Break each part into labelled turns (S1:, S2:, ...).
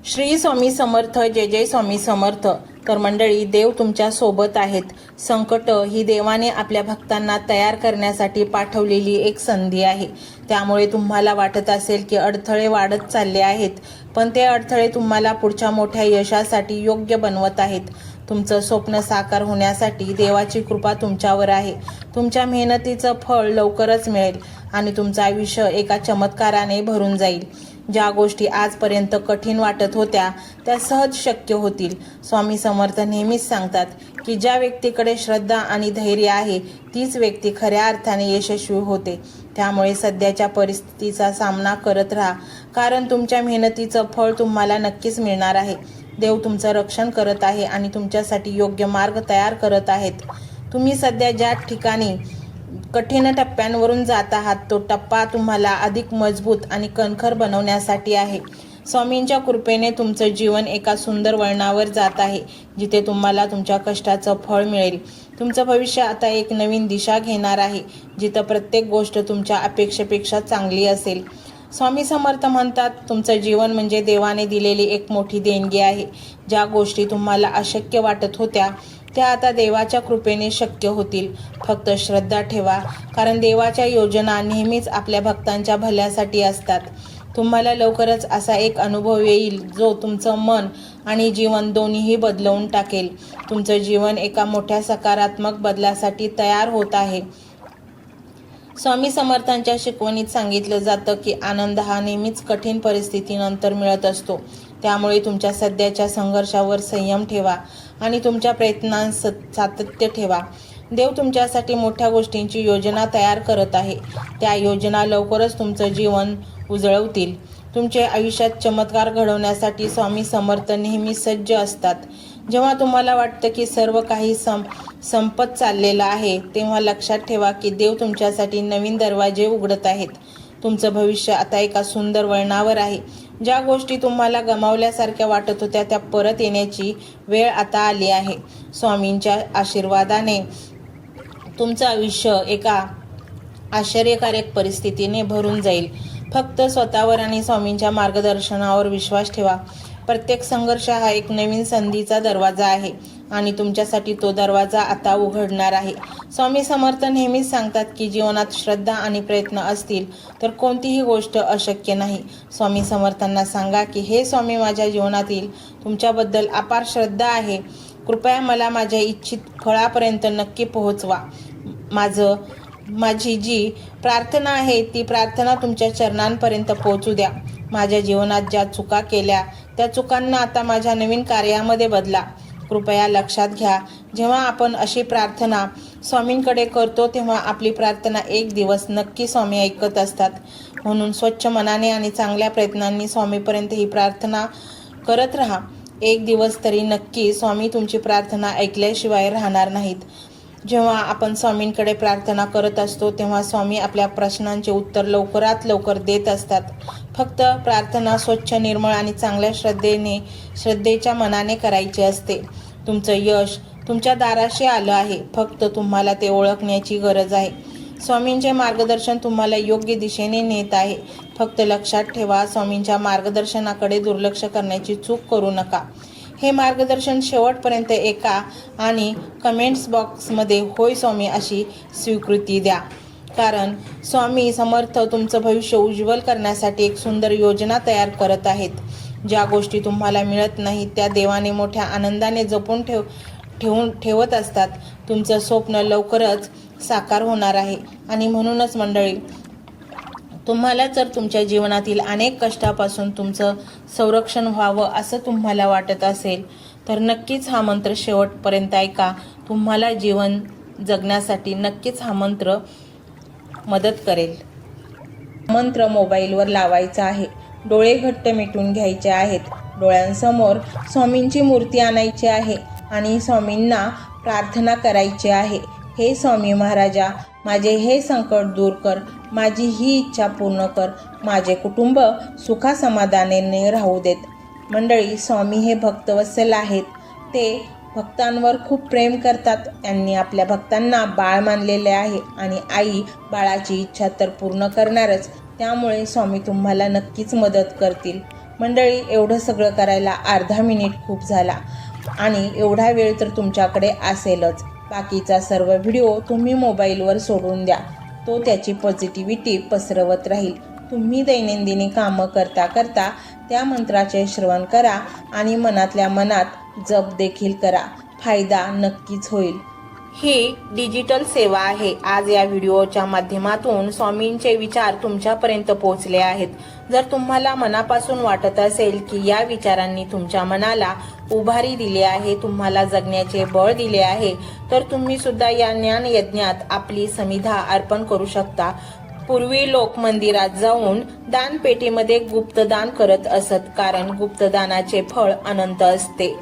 S1: श्री स्वामी समर्थ. जय जय स्वामी समर्थ. तर मंडळी, देव तुमच्या सोबत आहेत. संकट ही देवाने आपल्या भक्तांना तयार करण्यासाठी पाठवलेली एक संधी आहे. त्यामुळे तुम्हाला वाटत असेल की अडथळे वाढत चालले आहेत, पण ते अडथळे तुम्हाला पुढच्या मोठ्या यशासाठी योग्य बनवत आहेत. तुमचं स्वप्न साकार होण्यासाठी देवाची कृपा तुमच्यावर आहे. तुमच्या मेहनतीचं फळ लवकरच मिळेल आणि तुमचं आयुष्य एका चमत्काराने भरून जाईल. ज्या गोष्टी आजपर्यंत कठीण वाटत होत्या त्या सहज शक्य होतील. स्वामी समर्थ नेहमीच सांगतात की ज्या व्यक्तीकडे श्रद्धा आणि धैर्य आहे तीच व्यक्ती खऱ्या अर्थाने यशस्वी होते. त्यामुळे सध्याच्या परिस्थितीचा सामना करत राहा, कारण तुमच्या मेहनतीचं फळ तुम्हाला नक्कीच मिळणार आहे. देव तुमचं रक्षण करत आहे आणि तुमच्यासाठी योग्य मार्ग तयार करत आहेत. तुम्ही सध्या ज्या ठिकाणी कठीण टप्प्यांवरून जात आहात तो टप्पा तुम्हाला अधिक मजबूत आणि कणखर बनवण्यासाठी आहे. स्वामींच्या कृपेने तुमचं जीवन एका सुंदर वळणावर जात आहे, जिथे तुम्हाला तुमच्या कष्टाचं फळ मिळेल. तुमचं भविष्य आता एक नवीन दिशा घेणार आहे, जिथं प्रत्येक गोष्ट तुमच्या अपेक्षेपेक्षा चांगली असेल. स्वामी समर्थ म्हणतात, तुमचं जीवन म्हणजे देवाने दिलेली एक मोठी देणगी आहे. ज्या गोष्टी तुम्हाला अशक्य वाटत होत्या त्या आता देवाच्या कृपेने शक्य होतील. फक्त श्रद्धा ठेवा, कारण देवाच्या योजना नेहमीच आपल्या भक्तांच्या भल्यासाठी असतात. तुम्हाला लवकरच असा एक अनुभव येईल जो तुमचं मन आणि जीवन दोन्हीही बदलवून टाकेल. तुमचं जीवन एका मोठ्या सकारात्मक बदलासाठी तयार होत आहे. स्वामी समर्थांच्या शिकवणीत सांगितलं जातं की आनंद हा नेहमीच कठीण परिस्थितीनंतर मिळत असतो. त्यामुळे तुमच्या सध्याच्या संघर्षावर संयम ठेवा आणि तुमच्या प्रयत्नांत सातत्य ठेवा. देव तुमच्यासाठी मोठ्या गोष्टींची योजना तयार करत आहे. त्या योजना लवकरच तुमचं जीवन उजळवतील. तुमच्या आयुष्यात चमत्कार घडवण्यासाठी स्वामी समर्थ नेहमी सज्ज असतात. जेव्हा तुम्हाला वाटतं की सर्व काही संपत चाललेलं आहे, तेव्हा लक्षात ठेवा की देव तुमच्यासाठी नवीन दरवाजे उघडत आहेत. तुमचं भविष्य आता एका सुंदर वळणावर आहे. ज्या गोष्टी तुम्हाला गमावल्यासारख्या वाटत होत्या त्या परत येण्याची वेळ आता आली आहे. स्वामींच्या आशीर्वादाने तुमचं आयुष्य एका आश्चर्यकारक परिस्थितीने भरून जाईल. फक्त स्वतःवर आणि स्वामींच्या मार्गदर्शनावर विश्वास ठेवा. प्रत्येक संघर्ष हा एक नवीन संधीचा दरवाजा आहे आणि तुमच्यासाठी तो दरवाजा आता उघडणार आहे. स्वामी समर्थ नेहमीच सांगतात की जीवनात श्रद्धा आणि प्रयत्न असतील तर कोणतीही गोष्ट अशक्य नाही. स्वामी समर्थांना सांगा की हे स्वामी, माझ्या जीवनातील तुमच्याबद्दल अपार श्रद्धा आहे. कृपया मला माझ्या इच्छित फळापर्यंत नक्की पोहोचवा. माझी जी प्रार्थना आहे ती प्रार्थना तुमच्या चरणांपर्यंत पोहोचू द्या. माझ्या जीवनात ज्या चुका केल्या त्या चुकांना आता माझ्या नवीन कार्यामध्ये बदला. कृपया लक्षात घ्या, जेव्हा आपण अशी प्रार्थना स्वामींकडे करतो तेव्हा आपली प्रार्थना एक दिवस नक्की स्वामी ऐकत असतात. म्हणून स्वच्छ मनाने आणि चांगल्या प्रयत्नांनी स्वामीपर्यंत ही प्रार्थना करत राहा. एक दिवस तरी नक्की स्वामी तुमची प्रार्थना ऐकल्याशिवाय राहणार नाहीत. जेव्हा आपण स्वामींकडे प्रार्थना करत असतो तेव्हा स्वामी आपल्या प्रश्नांचे उत्तर लवकरात लवकर देत असतात. फक्त प्रार्थना स्वच्छ, निर्मळ आणि चांगल्या श्रद्धेच्या मनाने करायची असते. तुमचं यश तुमच्या दाराशी आलं आहे. फक्त तुम्हाला ते ओळखण्याची गरज आहे. स्वामींचे मार्गदर्शन तुम्हाला योग्य दिशेने नेत आहे. फक्त लक्षात ठेवा, स्वामींच्या मार्गदर्शनाकडे दुर्लक्ष करण्याची चूक करू नका. हे मार्गदर्शन शेवटपर्यंत ऐका आणि कमेंट्स बॉक्समध्ये होय स्वामी अशी स्वीकृती द्या, कारण स्वामी समर्थ तुमचं भविष्य उज्ज्वल करण्यासाठी एक सुंदर योजना तयार करत आहेत. ज्या गोष्टी तुम्हाला मिळत नाहीत त्या देवाने मोठ्या आनंदाने जपून ठेवत असतात. तुमचं स्वप्न लवकरच साकार होणार आहे. आणि म्हणूनच मंडळी, तुम्हाला जर तुमच्या जीवनातील अनेक कष्टापासून तुमचं संरक्षण व्हावं असं तुम्हाला वाटत असेल तर नक्कीच हा मंत्र शेवटपर्यंत ऐका. तुम्हाला जीवन जगण्यासाठी नक्कीच हा मंत्र मदत करेल. मंत्र मोबाईलवर लावायचा आहे. डोळे घट्ट मिटून घ्यायचे आहेत. डोळ्यांसमोर स्वामींची मूर्ती आणायची आहे आणि स्वामींना प्रार्थना करायची आहे. हे स्वामी महाराजा, माझे हे संकट दूर कर. माझी ही इच्छा पूर्ण कर. माझे कुटुंब सुखासमाधानाने राहू देत. मंडळी, स्वामी हे भक्तवत्सल आहेत. ते भक्तांवर खूप प्रेम करतात. त्यांनी आपल्या भक्तांना बाळ मानलेले आहे आणि आई बाळाची इच्छा तर पूर्ण करणारच. त्यामुळे स्वामी तुम्हाला नक्कीच मदत करतील. मंडळी, एवढं सगळं करायला अर्धा मिनिट खूप झाला आणि एवढा वेळ तर तुमच्याकडे असेलच. बाकीचा सर्व व्हिडिओ तुम्ही मोबाईलवर सोडून द्या, तो त्याची पॉझिटिव्हिटी पसरवत राहील. तुम्ही दैनंदिनी कामं करता करता त्या मंत्राचे श्रवण करा आणि मनातल्या मनात जप देखील करा. फायदा नक्कीच होईल. ही डिजिटल सेवा आहे. आज या व्हिडिओच्या माध्यमातून स्वामींचे विचार तुमच्यापर्यंत पोहोचले आहेत. जर तुम्हाला मनापासून वाटत असेल की या विचारांनी तुमच्या मनाला उभारी दिली आहे, तुम्हाला जगण्याचे बळ दिले आहे, तर तुम्ही सुद्धा या ज्ञान यज्ञात आपली समिधा अर्पण करू शकता. पूर्वी लोक मंदिरात जाऊन दानपेटीमध्ये गुप्तदान करत असत, कारण गुप्तदानाचे फळ अनंत असते.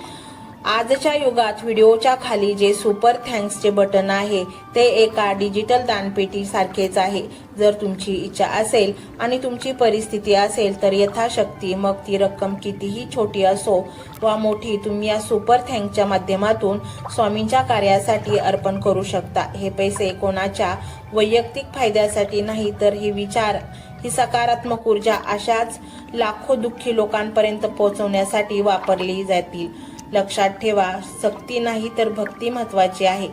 S1: आजच्या युगात व्हिडिओच्या खाली जे सुपर थँक्सचे बटन आहे ते एका डिजिटल दानपेटी सारखेच आहे. जर तुमची इच्छा असेल आणि तुमची परिस्थिती असेल तर यथाशक्ती, मग ती रक्कम कितीही छोटी असो वा मोठी, तुम्ही या सुपर थँक्सच्या माध्यमातून स्वामींच्या कार्यासाठी अर्पण करू शकता. हे पैसे कोणाच्या वैयक्तिक फायद्यासाठी नाही, तर हे विचार, ही सकारात्मक ऊर्जा अशाच लाखो दुःखी लोकांपर्यंत पोहोचवण्यासाठी वापरली जातील. लक्षात ठेवा, सक्ती नाही तर भक्ती महत्वाची आहे.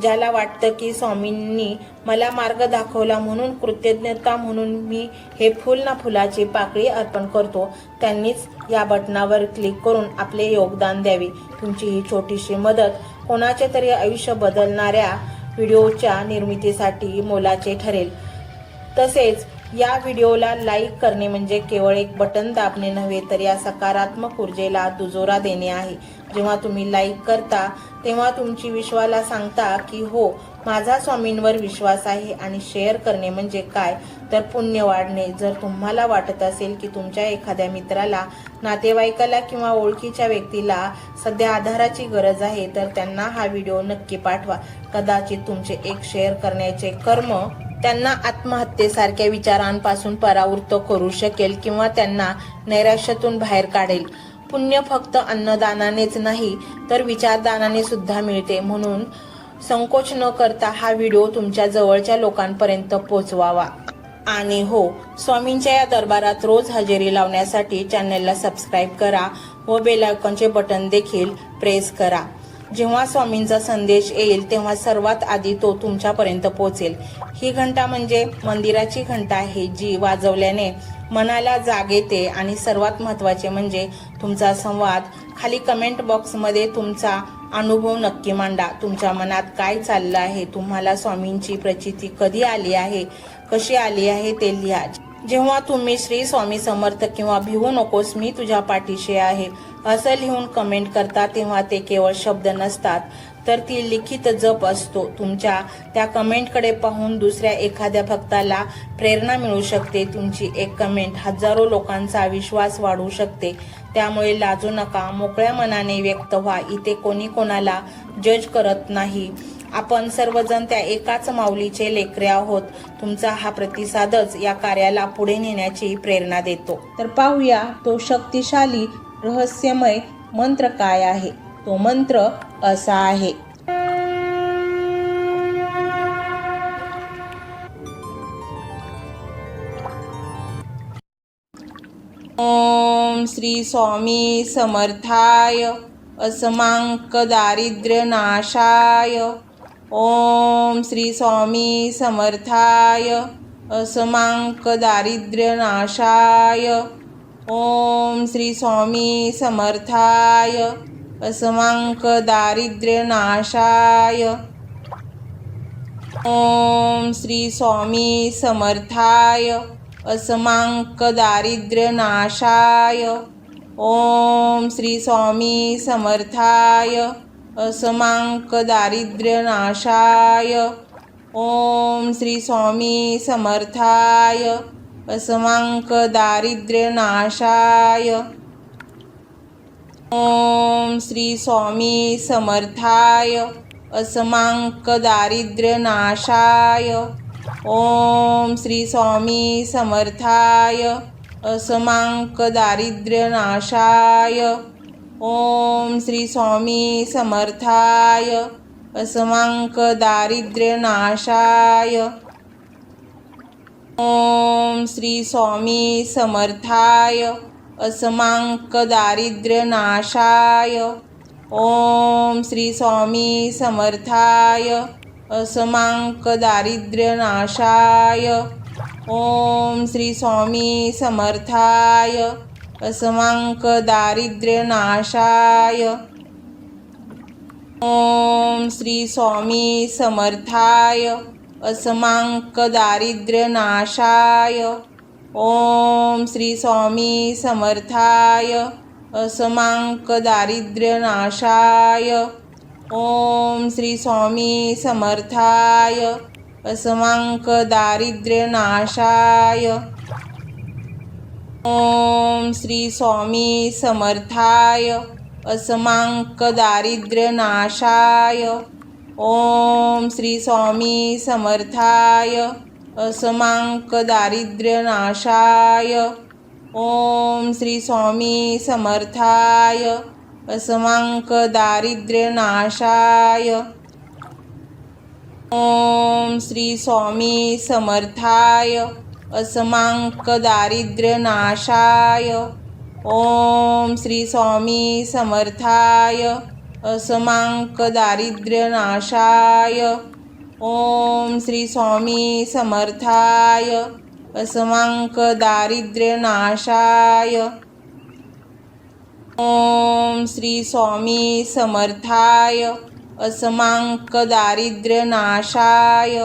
S1: ज्याला वाटतं की स्वामींनी मला मार्ग दाखवला म्हणून कृतज्ञता म्हणून मी हे फुल ना फुलाची पाकळी अर्पण करतो, त्यांनीच या बटनावर क्लिक करून आपले योगदान द्यावे. तुमची ही छोटीशी मदत कोणाचे तरी आयुष्य बदलणाऱ्या व्हिडिओच्या निर्मितीसाठी मोलाचे ठरेल. तसेच या व्हिडिओला लाईक करणे म्हणजे केवळ एक बटन दाबणे नव्हे, तर या सकारात्मक ऊर्जेला दुजोरा देणे आहे. जेव्हा तुम्ही लाईक करता तेव्हा तुमची विश्वाला सांगता की हो, माझा स्वामींवर विश्वास आहे. आणि शेअर करणे म्हणजे काय, तर पुण्य वाढणे. जर तुम्हाला वाटत असेल की तुमच्या एखाद्या मित्राला, नातेवाईकाला किंवा ओळखीच्या व्यक्तीला सध्या आधाराची गरज आहे, तर त्यांना हा व्हिडिओ नक्की पाठवा. कदाचित तुमचे एक शेअर करण्याचे कर्म त्यांना आत्महत्येसारख्या विचारांपासून परावृत्त करू शकेल किंवा त्यांना नैराश्यातून बाहेर काढेल. पुण्य फक्त अन्नदानानेच नाही तर विचारदानाने सुद्धा मिळते. म्हणून संकोच न करता हा व्हिडिओ तुमच्या जवळच्या लोकांपर्यंत पोहोचवावा. आणि हो, स्वामींच्या या दरबारात रोज हजेरी लावण्यासाठी चॅनलला सबस्क्राईब करा व बेल आयकॉनचे बटन देखील प्रेस करा. जेव्हा स्वामींचा संदेश येईल तेव्हा सर्वात आधी तो तुमच्यापर्यंत पोहोचेल. ही घंटा म्हणजे मंदिराची घंटा आहे, जी वाजवल्याने मनाला जाग येते. आणि सर्वात महत्त्वाचे म्हणजे तुमचा संवाद. खाली कमेंट बॉक्समध्ये तुमचा अनुभव नक्की मांडा. तुमच्या मनात काय चाललं आहे, तुम्हाला स्वामींची प्रचिती कधी आली आहे, कशी आली आहे ते लिहा. जेव्हा तुम्ही श्री स्वामी समर्थ किंवा भिवू नकोस मी तुझ्या पाठीशी आहे असं लिहून कमेंट करता, तेव्हा ते केवळ शब्द नसतात, तर ती लिखित जप असतो. तुमच्या त्या कमेंटकडे पाहून दुसऱ्या एखाद्या भक्ताला प्रेरणा मिळू शकते. तुमची एक कमेंट हजारो लोकांचा विश्वास वाढवू शकते. त्यामुळे लाजू नका, मोकळ्या मनाने व्यक्त व्हा. इथे कोणी कोणाला जज करत नाही. आपण सर्वजण त्या एकाच माऊलीचे लेकरे आहोत. तुमचा हा प्रतिसादच या कार्याला पुढे नेण्याची प्रेरणा देतो. तर पाहूया तो शक्तिशाली रहस्यमय मंत्र काय आहे. तो मंत्र असा आहे. ओम श्री स्वामी समर्थाय असमांक दारिद्र्य नाशाय. ओम श्री स्वामी समर्थाय असमांक दारिद्र्य नाशाय. ओम श्री स्वामी समर्थाय असमांक दारिद्र्य नाशाय. ओम श्री स्वामी समर्थाय असमांक दारिद्र्य नाशाय. ओम श्री स्वामी समर्थाय असमांक दारिद्र्य नाशाय. ओम श्री स्वामी समर्थाय असमांक दारिद्र्य नाशाय. ओम श्री स्वामी समर्थाय असमांक दारिद्र्य नाशाय. ओम श्री स्वामी समर्थाय असमांक दारिद्र्य नाशाय. ओम श्री स्वामी समर्थाय असमांक दारिद्र्य नाशाय. ओम श्री स्वामी समर्थाय असमांक दारिद्र्यनाशाय। ओम श्री स्वामी समर्थाय। असमांक दारिद्र्यनाशाय। ओम श्री स्वामी समर्थाय। असमांक दारिद्र्यनाशाय। ओम श्री स्वामी समर्थाय। असमांक दारिद्र्यनाशाय। ओम श्री स्वामी समर्थाय। असमांक दारिद्र्यनाशाय। ओम श्री स्वामी समर्थाय। असमांक दारिद्र्यनाशाय। ओम श्री स्वामी समर्थाय। असमांक दारिद्र्यनाशाय। ओम श्री स्वामी समर्थाय। असमांक दारिद्र्यनाशाय। ओम श्री स्वामी समर्थाय। असमांक दारिद्र्यनाशाय। ओम श्री स्वामी समर्थाय। असमांक दारिद्र्यनाशाय। ओम श्री स्वामी समर्थाय। असमांक दारिद्र्यनाशाय। ओम श्री स्वामी समर्थाय। असमांक दारिद्र्यनाशाय। ओम श्री स्वामी समर्थाय। असमांक दारिद्र्यनाशाय।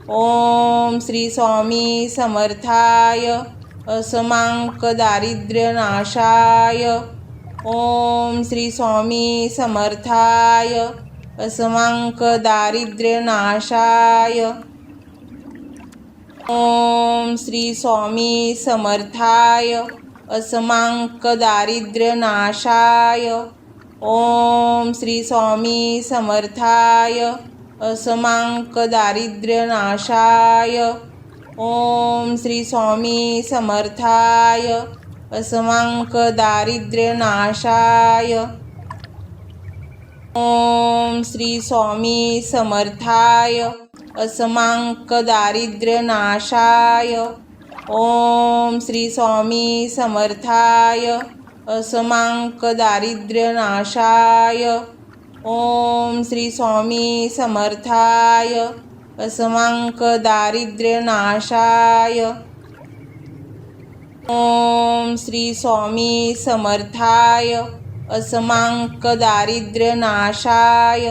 S1: ओम श्री स्वामी समर्थाय। असमांक दारिद्र्यनाशाय। ओम श्री स्वामी समर्थाय। असमांक दारिद्र्यनाशाय। ओम श्री स्वामी समर्थाय। असमांक दारिद्र्यनाशाय। ओम श्री स्वामी समर्थाय। असमांक दारिद्र्यनाशाय। ओम श्री स्वामी समर्थाय। असमांक दारिद्र्यनाशाय। ओम श्री स्वामी समर्थाय। असमांक दारिद्र्यनाशाय। ओम श्री स्वामी समर्थाय। असमांक दारिद्र्यनाशाय। ओम श्री स्वामी समर्थाय। असमांक दारिद्र्यनाशाय। ओम श्री स्वामी समर्थाय। असमांक दारिद्र्यनाशाय।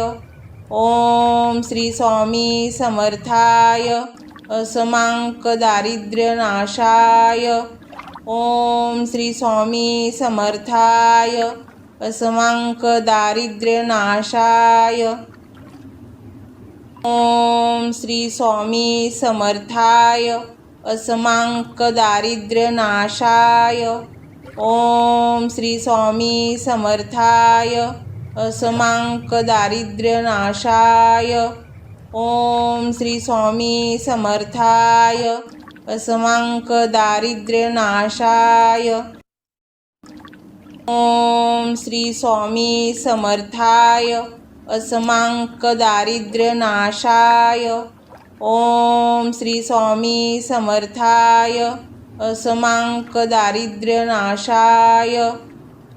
S1: ओम श्री स्वामी समर्थाय। असमांक दारिद्र्यनाशाय। ओम श्री स्वामी समर्थाय। असमांक दारिद्र्यनाशाय। ओम श्री स्वामी समर्थाय। असमांक दारिद्र्यनाशाय। ओम श्री स्वामी समर्थाय। असमांक दारिद्र्यनाशाय। ओम श्री स्वामी समर्थाय। असमांक दारिद्र्यनाशाय। ओम श्री स्वामी समर्थाय। असमांक दारिद्र्यनाशाय। ओम श्री स्वामी समर्थाय। असमांक दारिद्र्यनाशाय।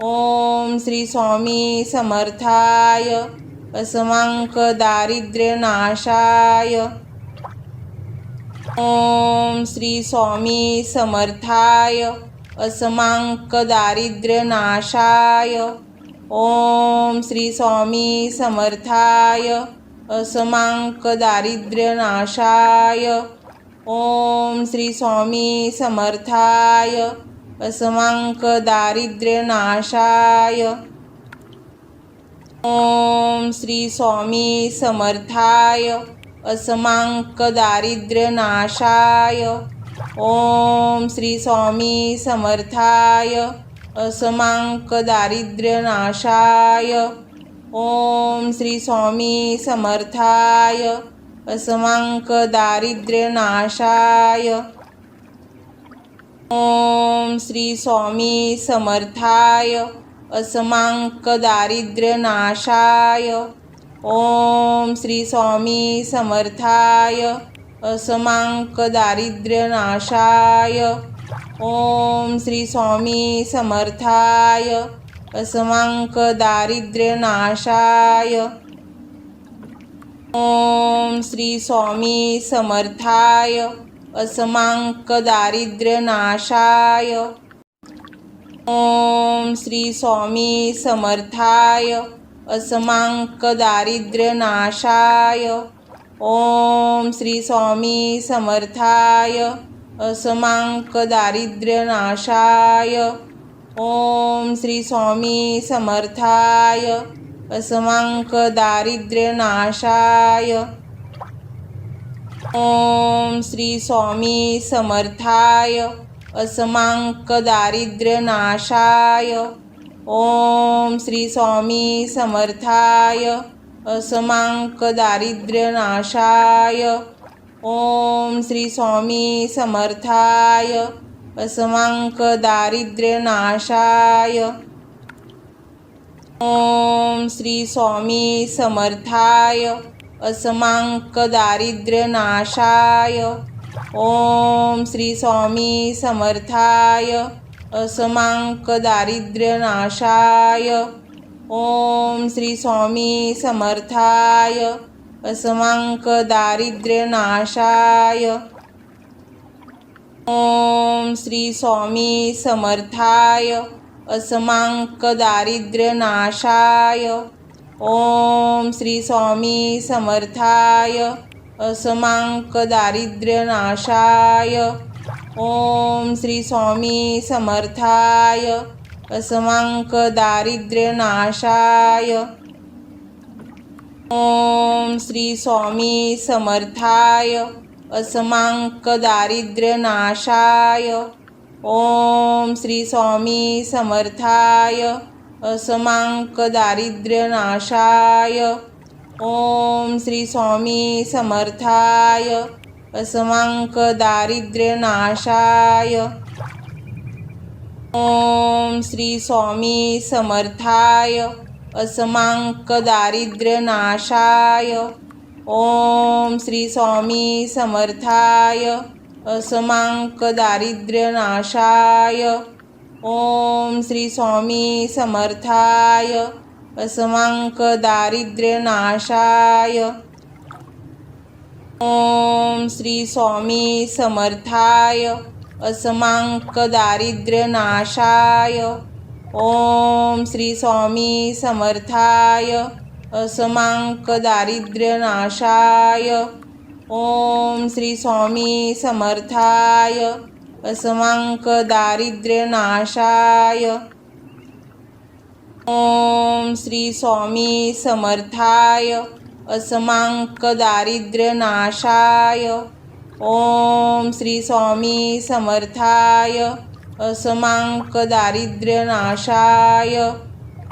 S1: ओम श्री स्वामी समर्थाय। असमांक दारिद्र्यनाशाय। ओम श्री स्वामी समर्थाय। असमांक दारिद्र्यनाशाय। ओम श्री स्वामी समर्थाय। असमांक दारिद्र्यनाशाय। ओम श्री स्वामी समर्थाय। असमांक दारिद्र्यनाशाय। ओम श्री स्वामी समर्थाय। असमांक दारिद्र्यनाशाय। ओम श्री स्वामी समर्थाय। असमांक दारिद्र्यनाशाय। ओम श्री स्वामी समर्थाय। असमांक दारिद्र्यनाशाय। ओम श्री स्वामी समर्थाय। असमांक दारिद्र्यनाशाय। ओम श्री स्वामी समर्थाय। असमांक दारिद्र्यनाशाय। ओम श्री स्वामी समर्थाय असमांक दारिद्र्यनाशाय। ओम श्री स्वामी समर्थाय असमांक दारिद्र्यनाशाय। ओम श्री स्वामी समर्थाय असमांक दारिद्र्यनाशाय। ओम श्री स्वामी समर्थाय असमांक दारिद्र्यनाशाय। ओम श्री स्वामी समर्थाय असमांक दारिद्र्यनाशाय। ओम श्री स्वामी समर्थाय असमांक दारिद्र्यनाशाय। ओम श्री स्वामी समर्थाय असमांक दारिद्र्यनाशाय। ओम श्री स्वामी समर्थाय असमांक दारिद्र्यनाशाय। ओम श्री स्वामी समर्थाय असमांक दारिद्र्यनाशाय। ओम श्री स्वामी समर्थाय असमांक दारिद्र्यनाशाय। ओम श्री स्वामी समर्थाय असमांक दारिद्र्यनाशाय। ओम श्री स्वामी समर्थाय असमांक दारिद्र्यनाशाय। ओम श्री स्वामी समर्थाय असमांक दारिद्र्यनाशाय। ओम श्री स्वामी समर्थाय असमांक दारिद्र्यनाशाय। ओम श्री स्वामी समर्थाय असमांक दारिद्र्यनाशाय। ओम श्री स्वामी समर्थाय असमांक दारिद्र्यनाशाय। ओम श्री स्वामी समर्थाय असमांक दारिद्र्यनाशाय। ओम श्री स्वामी समर्थाय असमांक दारिद्र्यनाशाय। ओम श्री स्वामी समर्थाय असमांक दारिद्र्यनाशाय। ओम श्री स्वामी समर्थाय असमांक दारिद्र्यनाशाय। ओम श्री स्वामी समर्थाय असमांक दारिद्र्यनाशाय। ओम श्री स्वामी समर्थाय असमांक दारिद्र्यनाशाय। ओम श्री स्वामी समर्थाय असमांक दारिद्र्यनाशाय। ओम श्री स्वामी समर्थाय असमांक दारिद्र्यनाशाय। ओम श्री स्वामी समर्थाय असमांक दारिद्र्यनाशाय।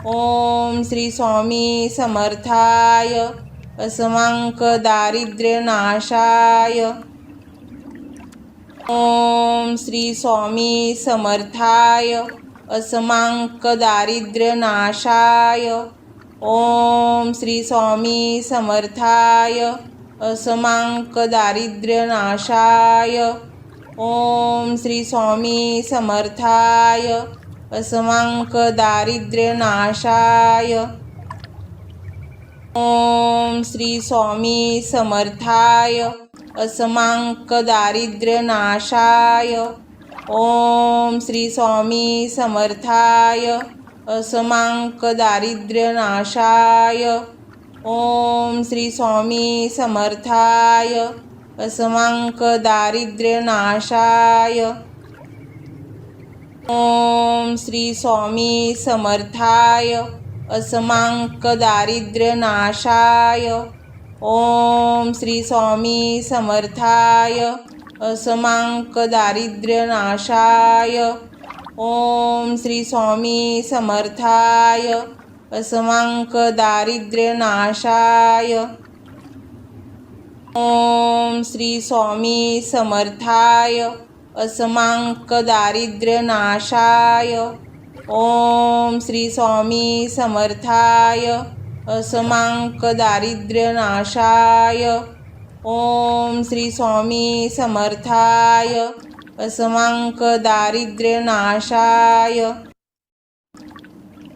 S1: ओम श्री स्वामी समर्थाय असमांक दारिद्र्यनाशाय। ओम श्री स्वामी समर्थाय असमांक दारिद्र्यनाशाय। ओम श्री स्वामी समर्थाय असमांक दारिद्र्यनाशाय। ओम श्री स्वामी समर्थाय असमांक दारिद्र्यनाशाय। ओम श्री स्वामी समर्थाय असमांक दारिद्र्यनाशाय। ओम श्री स्वामी समर्थाय असमांक दारिद्र्यनाशाय। ओम श्री स्वामी समर्थाय असमांक दारिद्र्यनाशाय। ओम श्री स्वामी समर्थाय असमांक दारिद्र्यनाशाय। ओम श्री स्वामी समर्थाय असमांक दारिद्र्यनाशाय। ओम श्री स्वामी समर्थाय असमांक दारिद्र्यनाशाय। ओम श्री स्वामी समर्थाय असमांक दारिद्र्यनाशाय। ओम श्री स्वामी समर्थाय असमांक दारिद्र्यनाशाय। ओम श्री स्वामी समर्थाय असमांक दारिद्र्यनाशाय।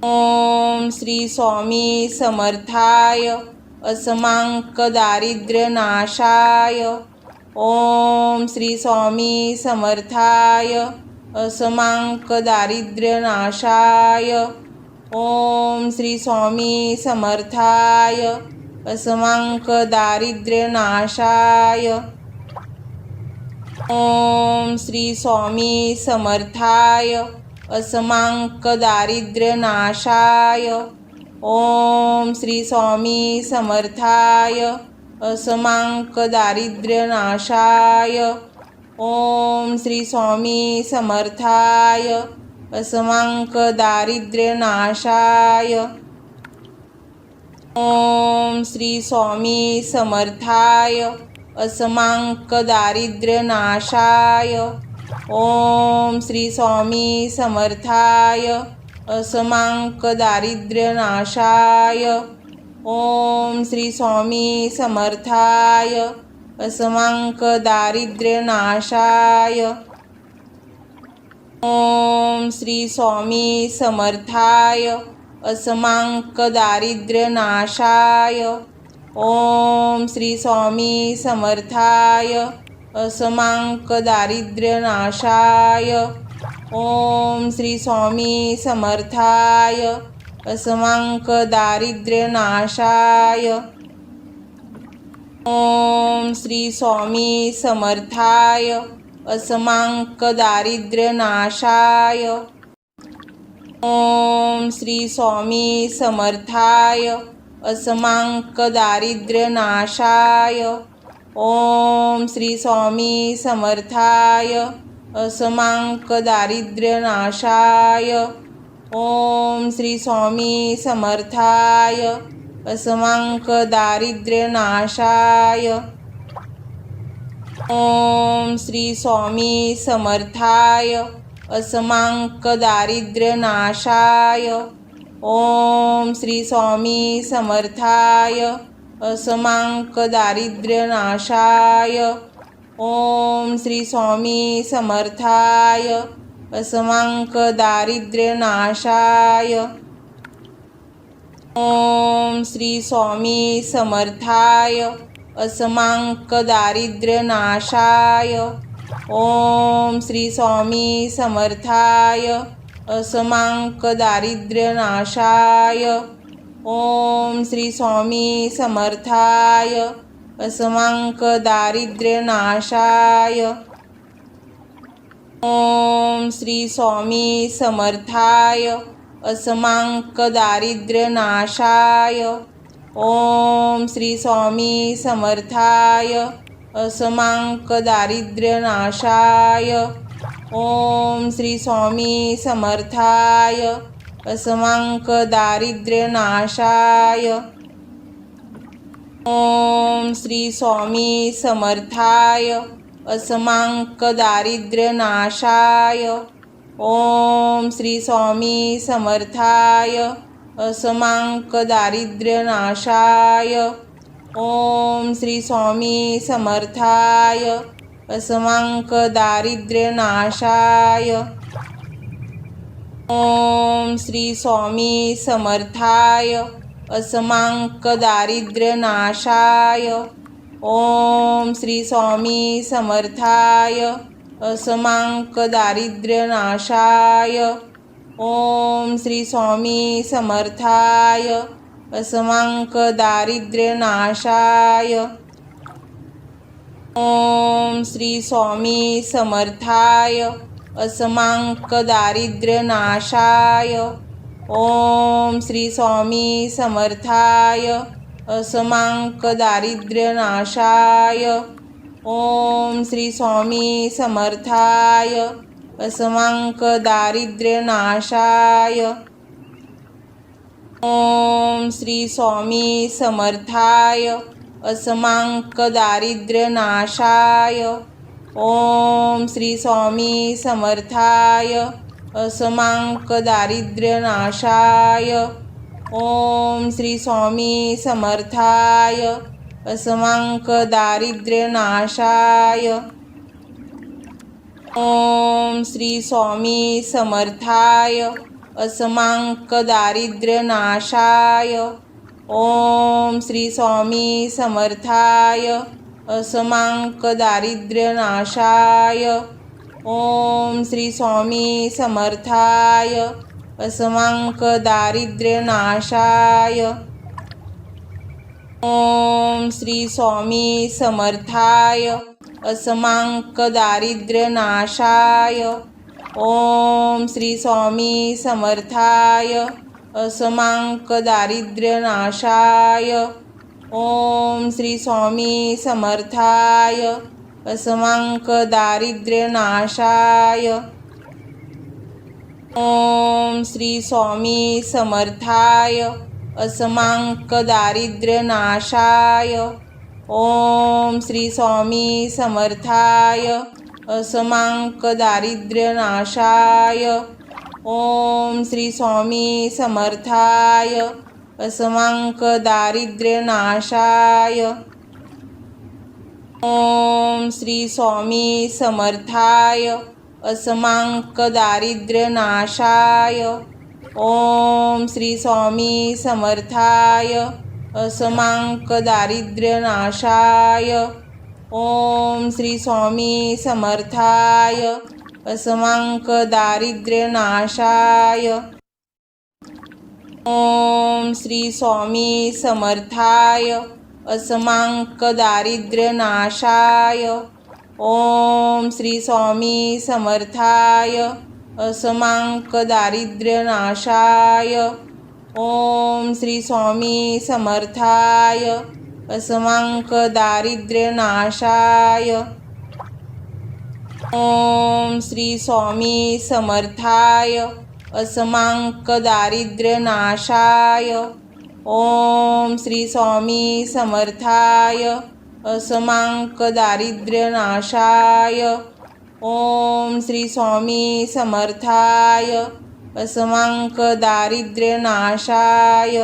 S1: ओम श्री स्वामी समर्थाय। असमांक दारिद्र्यनाशाय। ओम श्री स्वामी समर्थाय। असमांक दारिद्र्यनाशाय। ओम श्री स्वामी समर्थाय। असमांक दारिद्र्यनाशाय। ओम श्री स्वामी समर्थाय। असमांक दारिद्र्यनाशाय। ओम श्री स्वामी समर्थाय। असमांक दारिद्र्यनाशाय। ओम श्री स्वामी समर्थाय। असमांक दारिद्र्यनाशाय। ओम श्री स्वामी समर्थाय। असमांक दारिद्र्यनाशाय। ओम श्री स्वामी समर्थाय। असमांक दारिद्र्यनाशाय। ओम श्री स्वामी समर्थाय। असमांक दारिद्र्यनाशाय। ओम श्री स्वामी समर्थाय। असमांक दारिद्र्यनाशाय। ओम श्री स्वामी समर्थाय। असमांक दारिद्र्यनाशाय। ओम श्री स्वामी समर्थाय। असमांक दारिद्र्यनाशाय। ओम श्री स्वामी समर्थाय। असमांक दारिद्र्यनाशाय। ओम श्री स्वामी समर्थाय। असमांक दारिद्र्यनाशाय। ओम श्री स्वामी समर्थाय। असमांक दारिद्र्यनाशाय। ओम श्री स्वामी समर्थाय। असमांक दारिद्र्यनाशाय। ओम श्री स्वामी समर्थाय। असमांक दारिद्र्यनाशाय। ओम श्री स्वामी समर्थाय। असमांक दारिद्र्यनाशाय। ओम श्री स्वामी समर्थाय। असमांक दारिद्र्यनाशाय। ओम श्री स्वामी समर्थाय। असमांक दारिद्र्यनाशाय। ओम श्री स्वामी समर्थाय। असमांक दारिद्र्यनाशाय। ओम श्री स्वामी समर्थाय। असमांक दारिद्र्यनाशाय। ओम श्री स्वामी समर्थाय। असमांक दारिद्र्यनाशाय। ओम श्री स्वामी समर्थाय। असमांक दारिद्र्यनाशाय। ओम श्री स्वामी समर्थाय। असमांक दारिद्र्यनाशाय। ओम श्री स्वामी समर्थाय। असमांक दारिद्र्यनाशाय। ओम श्री स्वामी समर्थाय। असमांक दारिद्र्यनाशाय। ओम श्री स्वामी समर्थाय। असमांक दारिद्र्यनाशाय। ओम श्री स्वामी समर्थाय। असमांक दारिद्र्यनाशाय। ओम श्री स्वामी समर्थाय। असमांक दारिद्र्यनाशाय। ओम श्री स्वामी समर्थाय। असमांक दारिद्र्यनाशाय। ओम श्री स्वामी समर्थाय। असमांक दारिद्र्यनाशाय। ओम श्री स्वामी समर्थाय। असमांक दारिद्र्यनाशाय। ओम श्री स्वामी समर्थाय। असमांक दारिद्र्यनाशाय। ओम श्री स्वामी समर्थाय। असमांक दारिद्र्यनाशाय। ओम श्री स्वामी समर्थाय। असमांक दारिद्र्यनाशाय। ओम श्री स्वामी समर्थाय। असमांक दारिद्र्यनाशाय। ओम श्री स्वामी समर्थाय असमांक दारिद्र्य नाशाय। ओम श्री स्वामी समर्थाय असमांक दारिद्र्य नाशाय। ओम श्री स्वामी समर्थाय असमांक दारिद्र्य नाशाय। ओम श्री स्वामी समर्थाय असमांक दारिद्र्य नाशाय। ओम श्री स्वामी समर्थाय असमांक दारिद्र्य नाशाय। ओम श्री स्वामी समर्थाय असमांक दारिद्र्य नाशाय। ओम श्री स्वामी समर्थाय असमांक दारिद्र्य नाशाय। ओम श्री स्वामी समर्थाय असमांक दारिद्र्य नाशाय। ओम श्री स्वामी समर्थाय असमांक दारिद्र्य नाशाय। ओम श्री स्वामी समर्थाय असमांक दारिद्र्य नाशाय। ओम श्री स्वामी समर्थाय असमांक दारिद्र्य नाशाय। ओम श्री स्वामी समर्थाय असमांक दारिद्र्य नाशाय। ओम श्री स्वामी समर्थाय असमांक दारिद्र्य नाशाय। ओम श्री स्वामी समर्थाय असमांक दारिद्र्य नाशाय। ओम श्री स्वामी समर्थाय असमांक दारिद्र्य नाशाय। ओम श्री स्वामी समर्थाय असमांक दारिद्र्य नाशाय। ओम श्री स्वामी समर्थाय असमांक दारिद्र्य नाशाय। ओम श्री स्वामी समर्थाय असमांक दारिद्र्य नाशाय।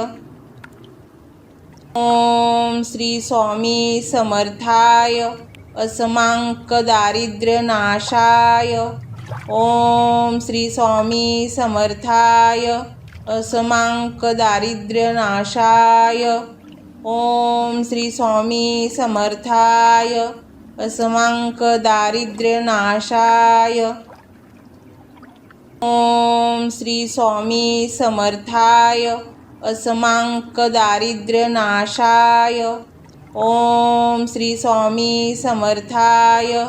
S1: ओम श्री स्वामी समर्थाय असमांक दारिद्र्य नाशाय। ओम श्री स्वामी समर्थाय असमांक दारिद्र्य नाशाय। ओम श्री स्वामी समर्थाय असमांक दारिद्र्य नाशाय। ओम श्री स्वामी समर्थाय असमांक दारिद्र्य नाशाय। ओम श्री स्वामी समर्थाय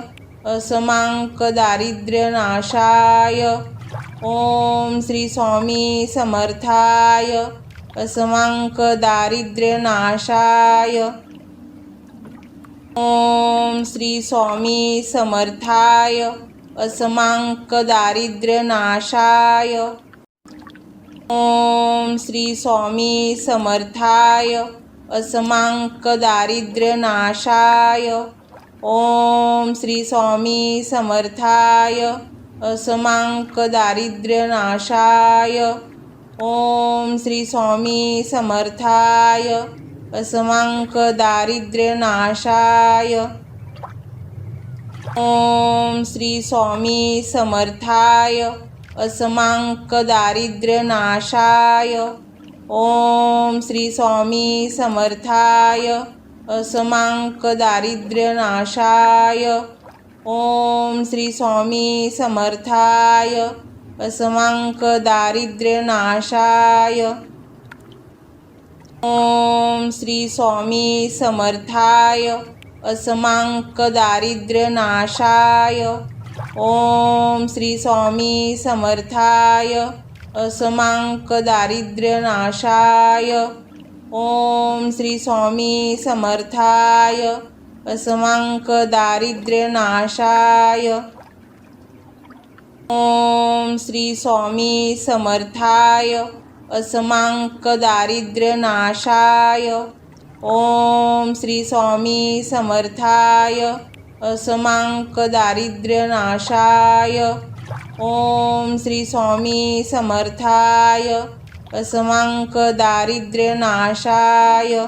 S1: असमांक दारिद्र्य नाशाय। ओम श्री स्वामी समर्थाय असमांक दारिद्र्य नाशाय। ओम श्री स्वामी समर्थाय असमांक दारिद्र्य नाशाय। ओम श्री स्वामी समर्थाय असमांक दारिद्र्य नाशाय। ओम श्री स्वामी समर्थाय असमांक दारिद्र्य नाशाय। ओम श्री स्वामी समर्थाय असमांक दारिद्र्य नाशाय। ओम श्री स्वामी समर्थाय असमांक दारिद्र्य नाशाय। ओम श्री स्वामी समर्थाय असमांक दारिद्र्य नाशाय। ओम श्री स्वामी समर्थाय असमांक दारिद्र्य नाशाय। ओम श्री स्वामी समर्थाय असमांक दारिद्र्य नाशाय। ओम श्री स्वामी समर्थाय असमांक दारिद्र्य नाशाय। ओम श्री स्वामी समर्थाय असमांक दारिद्र्य नाशाय। ओम श्री स्वामी समर्थाय असमांक दारिद्र्य नाशाय। ओम श्री स्वामी समर्थाय असमांक दारिद्र्य नाशाय। ओम श्री स्वामी समर्थाय असमांक दारिद्र्य नाशाय।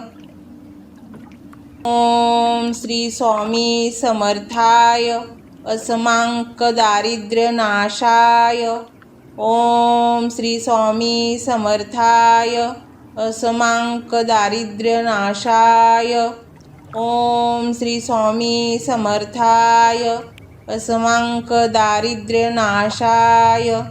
S1: ओम श्री स्वामी समर्थाय असमांक दारिद्र्यनाशाय। ओम श्री स्वामी समर्थाय। असमांक दारिद्र्यनाशाय। ओम श्री स्वामी समर्थाय। असमांक दारिद्र्यनाशाय।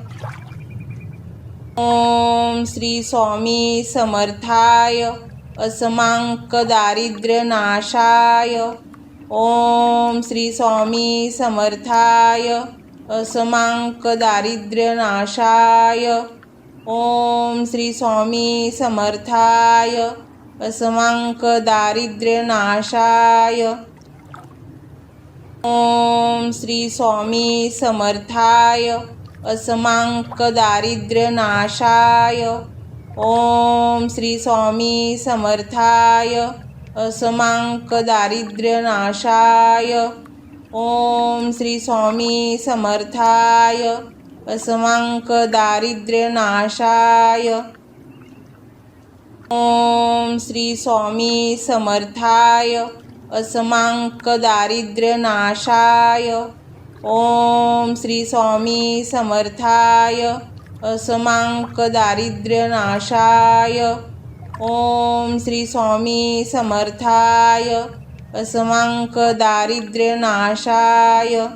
S1: ओम श्री स्वामी समर्थाय। असमांक दारिद्र्यनाशाय। ओम श्री स्वामी समर्थाय। असमांक दारिद्र्यनाशाय। ओम श्री स्वामी समर्थाय। असमांक दारिद्र्यनाशाय। ओम श्री स्वामी समर्थाय। असमांक दारिद्र्यनाशाय। ओम श्री स्वामी समर्थाय। असमांक दारिद्र्यनाशाय। ओम श्री स्वामी समर्थाय। असमांक दारिद्र्यनाशाय। ओम श्री स्वामी समर्थाय। असमांक दारिद्र्यनाशाय। ओम श्री स्वामी समर्थाय। असमांक दारिद्र्यनाशाय। ओम श्री स्वामी समर्थाय। असमांक दारिद्र्यनाशाय।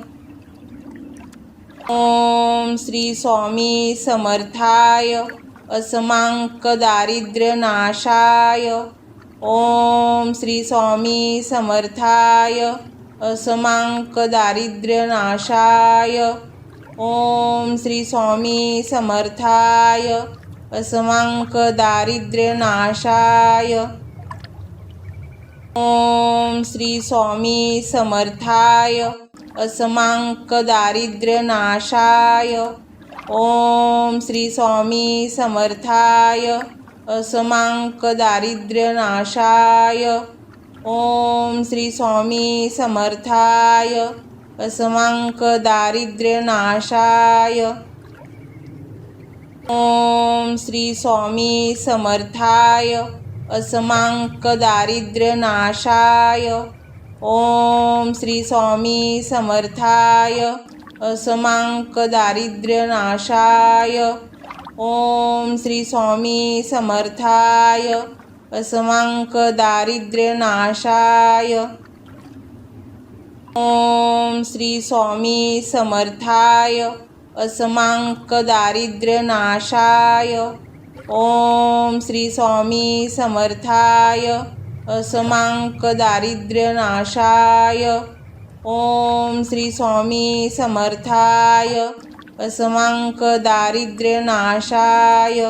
S1: ओम श्री स्वामी समर्थाय। असमांक दारिद्र्यनाशाय। ओम श्री स्वामी समर्थाय। असमांक दारिद्र्यनाशाय। ओम श्री स्वामी समर्थाय। असमांक दारिद्र्यनाशाय। ओम श्री स्वामी समर्थाय। असमांक दारिद्र्यनाशाय। ओम श्री स्वामी समर्थाय। असमांक दारिद्र्यनाशाय। ओम श्री स्वामी समर्थाय। असमांक दारिद्र्यनाशाय। ओम श्री स्वामी समर्थाय। असमांक दारिद्र्यनाशाय। ओम श्री स्वामी समर्थाय। असमांक दारिद्र्यनाशाय। ओम श्री स्वामी समर्थाय। असमांक दारिद्र्यनाशाय। ओम श्री स्वामी समर्थाय। असमांक दारिद्र्यनाशाय। ओम श्री स्वामी समर्थाय। असमांक दारिद्र्यनाशाय। ओम श्री स्वामी समर्थाय। असमांक दारिद्र्यनाशाय।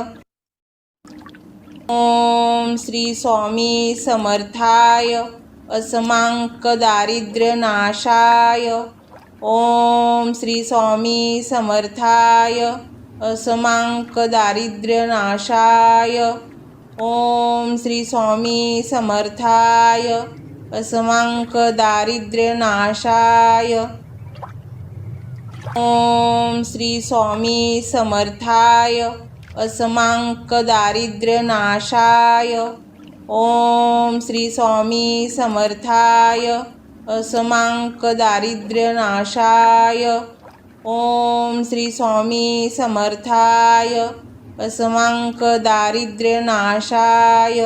S1: ओम श्री स्वामी समर्थाय। असमांक दारिद्र्यनाशाय। ओम श्री स्वामी समर्थाय। असमांक दारिद्र्यनाशाय। ओम श्री स्वामी समर्थाय। असमांक दारिद्र्यनाशाय। ओम श्री स्वामी समर्थाय। असमांक दारिद्र्यनाशाय। ओम श्री स्वामी समर्थाय। असमांक दारिद्र्यनाशाय। ओम श्री स्वामी समर्थाय। असमांक दारिद्र्यनाशाय।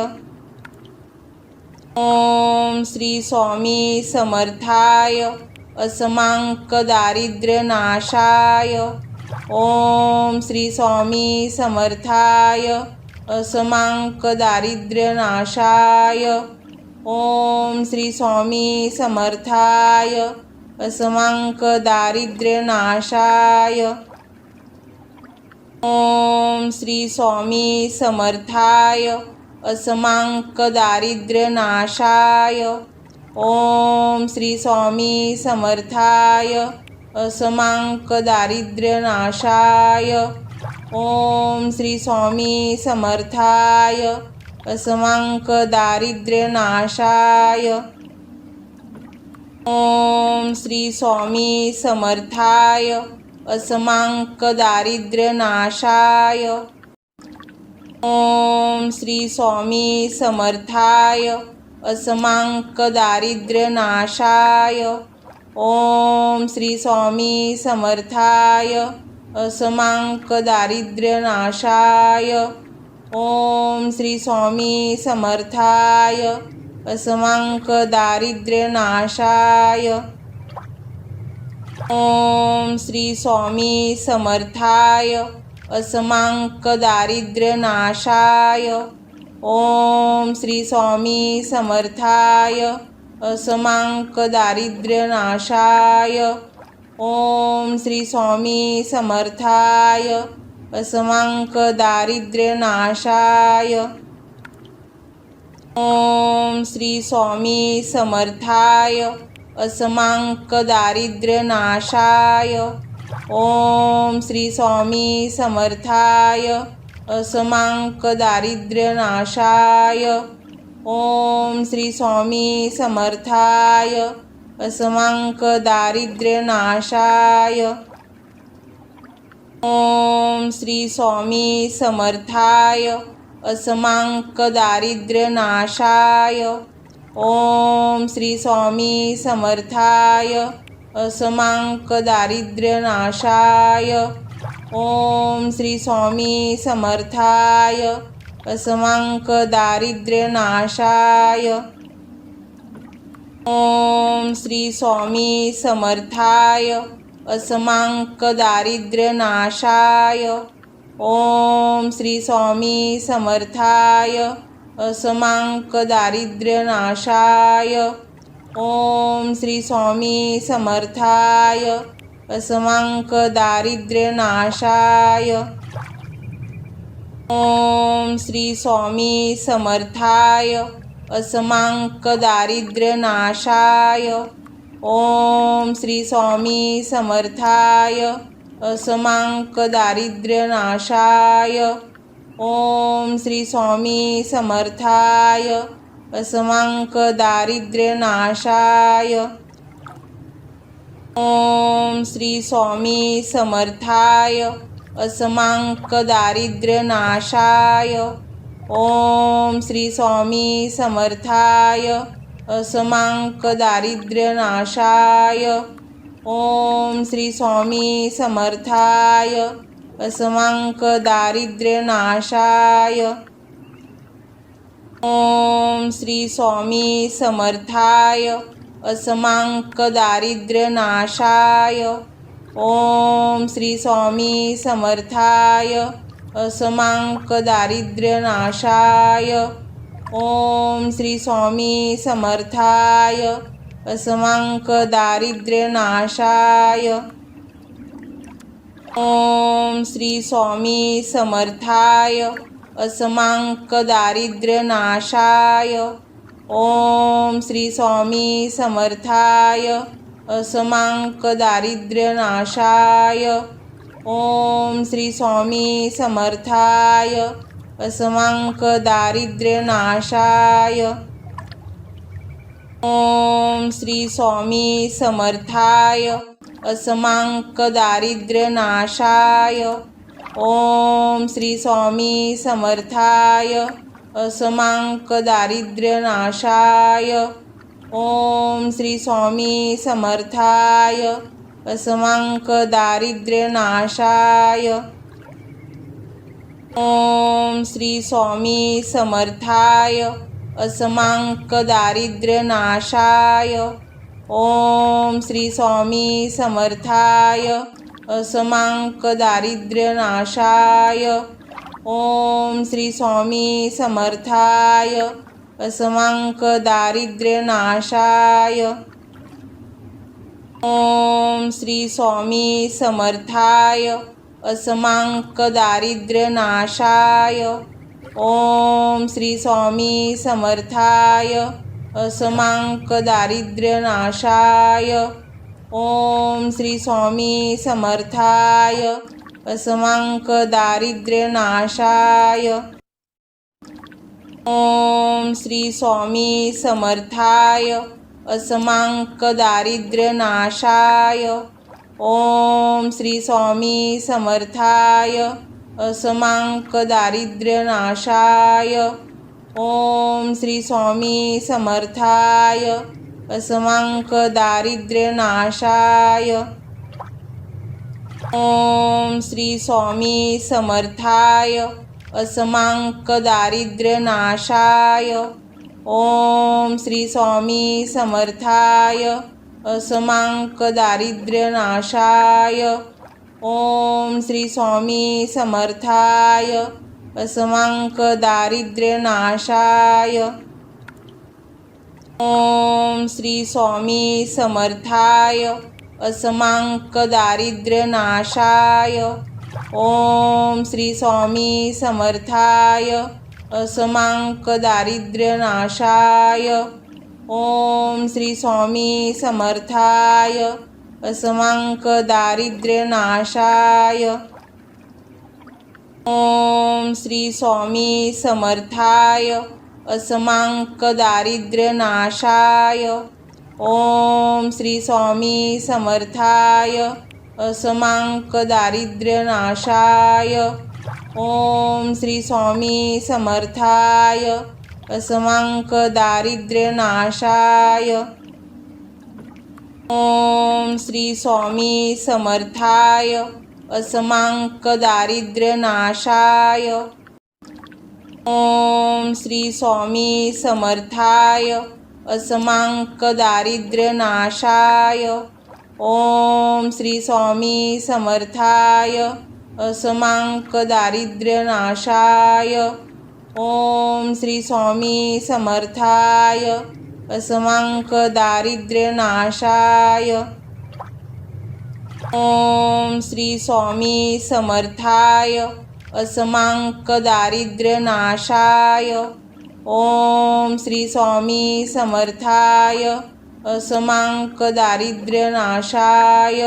S1: ओम श्री स्वामी समर्थाय। असमांक दारिद्र्यनाशाय। ओम श्री स्वामी समर्थाय। असमांक दारिद्र्यनाशाय। ओम श्री स्वामी समर्थाय। असमांक दारिद्र्यनाशाय। ओम श्री स्वामी समर्थाय। असमांक दारिद्र्यनाशाय। ओम श्री स्वामी समर्थाय। असमांक दारिद्र्यनाशाय। ओम श्री स्वामी समर्थाय। असमांक दारिद्र्यनाशाय। ओम श्री स्वामी समर्थाय। असमांक दारिद्र्यनाशाय। ओम श्री स्वामी समर्थाय। असमांक दारिद्र्यनाशाय। ओम श्री स्वामी समर्थाय असमांक दारिद्र्यनाशाय। ओम श्री स्वामी समर्थाय असमांक दारिद्र्यनाशाय। ओम श्री स्वामी समर्थाय असमांक दारिद्र्यनाशाय। ओम श्री स्वामी समर्थाय असमांक दारिद्र्यनाशाय। ओम श्री स्वामी समर्थाय असमांक दारिद्र्यनाशाय। ओम श्री स्वामी समर्थाय असमांक दारिद्र्यनाशाय। ओम श्री स्वामी समर्थाय असमांक दारिद्र्यनाशाय। ओम श्री स्वामी समर्थाय असमांक दारिद्र्यनाशाय। ओम श्री स्वामी समर्थाय असमांक दारिद्र्यनाशाय। ओम श्री स्वामी समर्थाय असमांक दारिद्र्यनाशाय। ओम श्री स्वामी समर्थाय असमांक दारिद्र्यनाशाय। ओम श्री स्वामी समर्थाय असमांक दारिद्र्यनाशाय। ओम श्री स्वामी समर्थाय असमांक दारिद्र्यनाशाय। ओम श्री स्वामी समर्थाय असमांक दारिद्र्यनाशाय। ओम श्री स्वामी समर्थाय असमांक दारिद्र्यनाशाय। ओम श्री स्वामी समर्थाय असमांक दारिद्र्यनाशाय। ओम श्री स्वामी समर्थाय असमांक दारिद्र्यनाशाय। ओम श्री स्वामी समर्थाय असमांक दारिद्र्यनाशाय। ओम श्री स्वामी समर्थाय असमांक दारिद्र्यनाशाय। ओम श्री स्वामी समर्थाय असमांक दारिद्र्यनाशाय। ओम श्री स्वामी समर्थाय असमांक दारिद्र्यनाशाय। ओम श्री स्वामी समर्थाय असमांक दारिद्र्यनाशाय। ओम श्री स्वामी समर्थाय असमांक दारिद्र्यनाशाय। ओम श्री स्वामी समर्थाय असमांक दारिद्र्यनाशाय। ओम श्री स्वामी समर्थाय असमांक दारिद्र्यनाशाय। ओम श्री स्वामी समर्थाय असमांक दारिद्र्यनाशाय। ओम श्री स्वामी समर्थाय असमांक दारिद्र्यनाशाय। ओम श्री स्वामी समर्थाय असमांक दारिद्र्यनाशाय। ओम श्री स्वामी समर्थाय असमांक दारिद्र्यनाशाय। ओम श्री स्वामी समर्थाय असमांक दारिद्र्यनाशाय। ओम श्री स्वामी समर्थाय असमांक दारिद्र्यनाशाय। ओम श्री स्वामी समर्थाय असमांक दारिद्र्यनाशाय। ओम श्री स्वामी समर्थाय असमांक दारिद्र्यनाशाय। ओम श्री स्वामी समर्थाय असमांक दारिद्र्यनाशाय। ओम श्री स्वामी समर्थाय असमांक दारिद्र्यनाशाय। ओम श्री स्वामी समर्थाय असमांक दारिद्र्यनाशाय। ओम श्री स्वामी समर्थाय असमांक दारिद्र्यनाशाय। ओम श्री स्वामी समर्थाय असमांक दारिद्र्यनाशाय। ओम श्री स्वामी समर्थाय। असमांक दारिद्र्यनाशाय। ओम श्री स्वामी समर्थाय। असमांक दारिद्र्यनाशाय। ओम श्री स्वामी समर्थाय। असमांक दारिद्र्यनाशाय। ओम श्री स्वामी समर्थाय। असमांक दारिद्र्यनाशाय। ओम श्री स्वामी समर्थाय। असमांक दारिद्र्यनाशाय। ओम श्री स्वामी समर्थाय। असमांक दारिद्र्यनाशाय। ओम श्री स्वामी समर्थाय। असमांक दारिद्र्यनाशाय। ओम श्री स्वामी समर्थाय। असमांक दारिद्र्यनाशाय। ओम श्री स्वामी समर्थाय। असमांक दारिद्र्यनाशाय। ओम श्री स्वामी समर्थाय। असमांक दारिद्र्यनाशाय। ओम श्री स्वामी समर्थाय। असमांक दारिद्र्यनाशाय। ओम श्री स्वामी समर्थाय। असमांक दारिद्र्यनाशाय। ओम श्री स्वामी समर्थाय। असमांक दारिद्र्यनाशाय। ओम श्री स्वामी समर्थाय। असमांक दारिद्र्यनाशाय। ओम श्री स्वामी समर्थाय। असमांक दारिद्र्यनाशाय।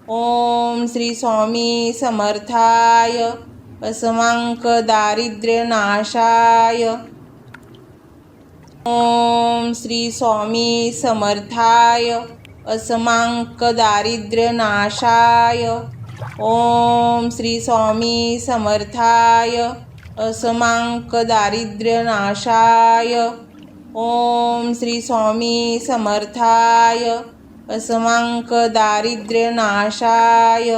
S1: ओम श्री स्वामी समर्थाय। असमांक दारिद्र्यनाशाय। ओम श्री स्वामी समर्थाय। असमांक दारिद्र्यनाशाय। ओम श्री स्वामी समर्थाय। असमांक दारिद्र्यनाशाय। ओम श्री स्वामी समर्थाय। असमांक दारिद्र्यनाशाय।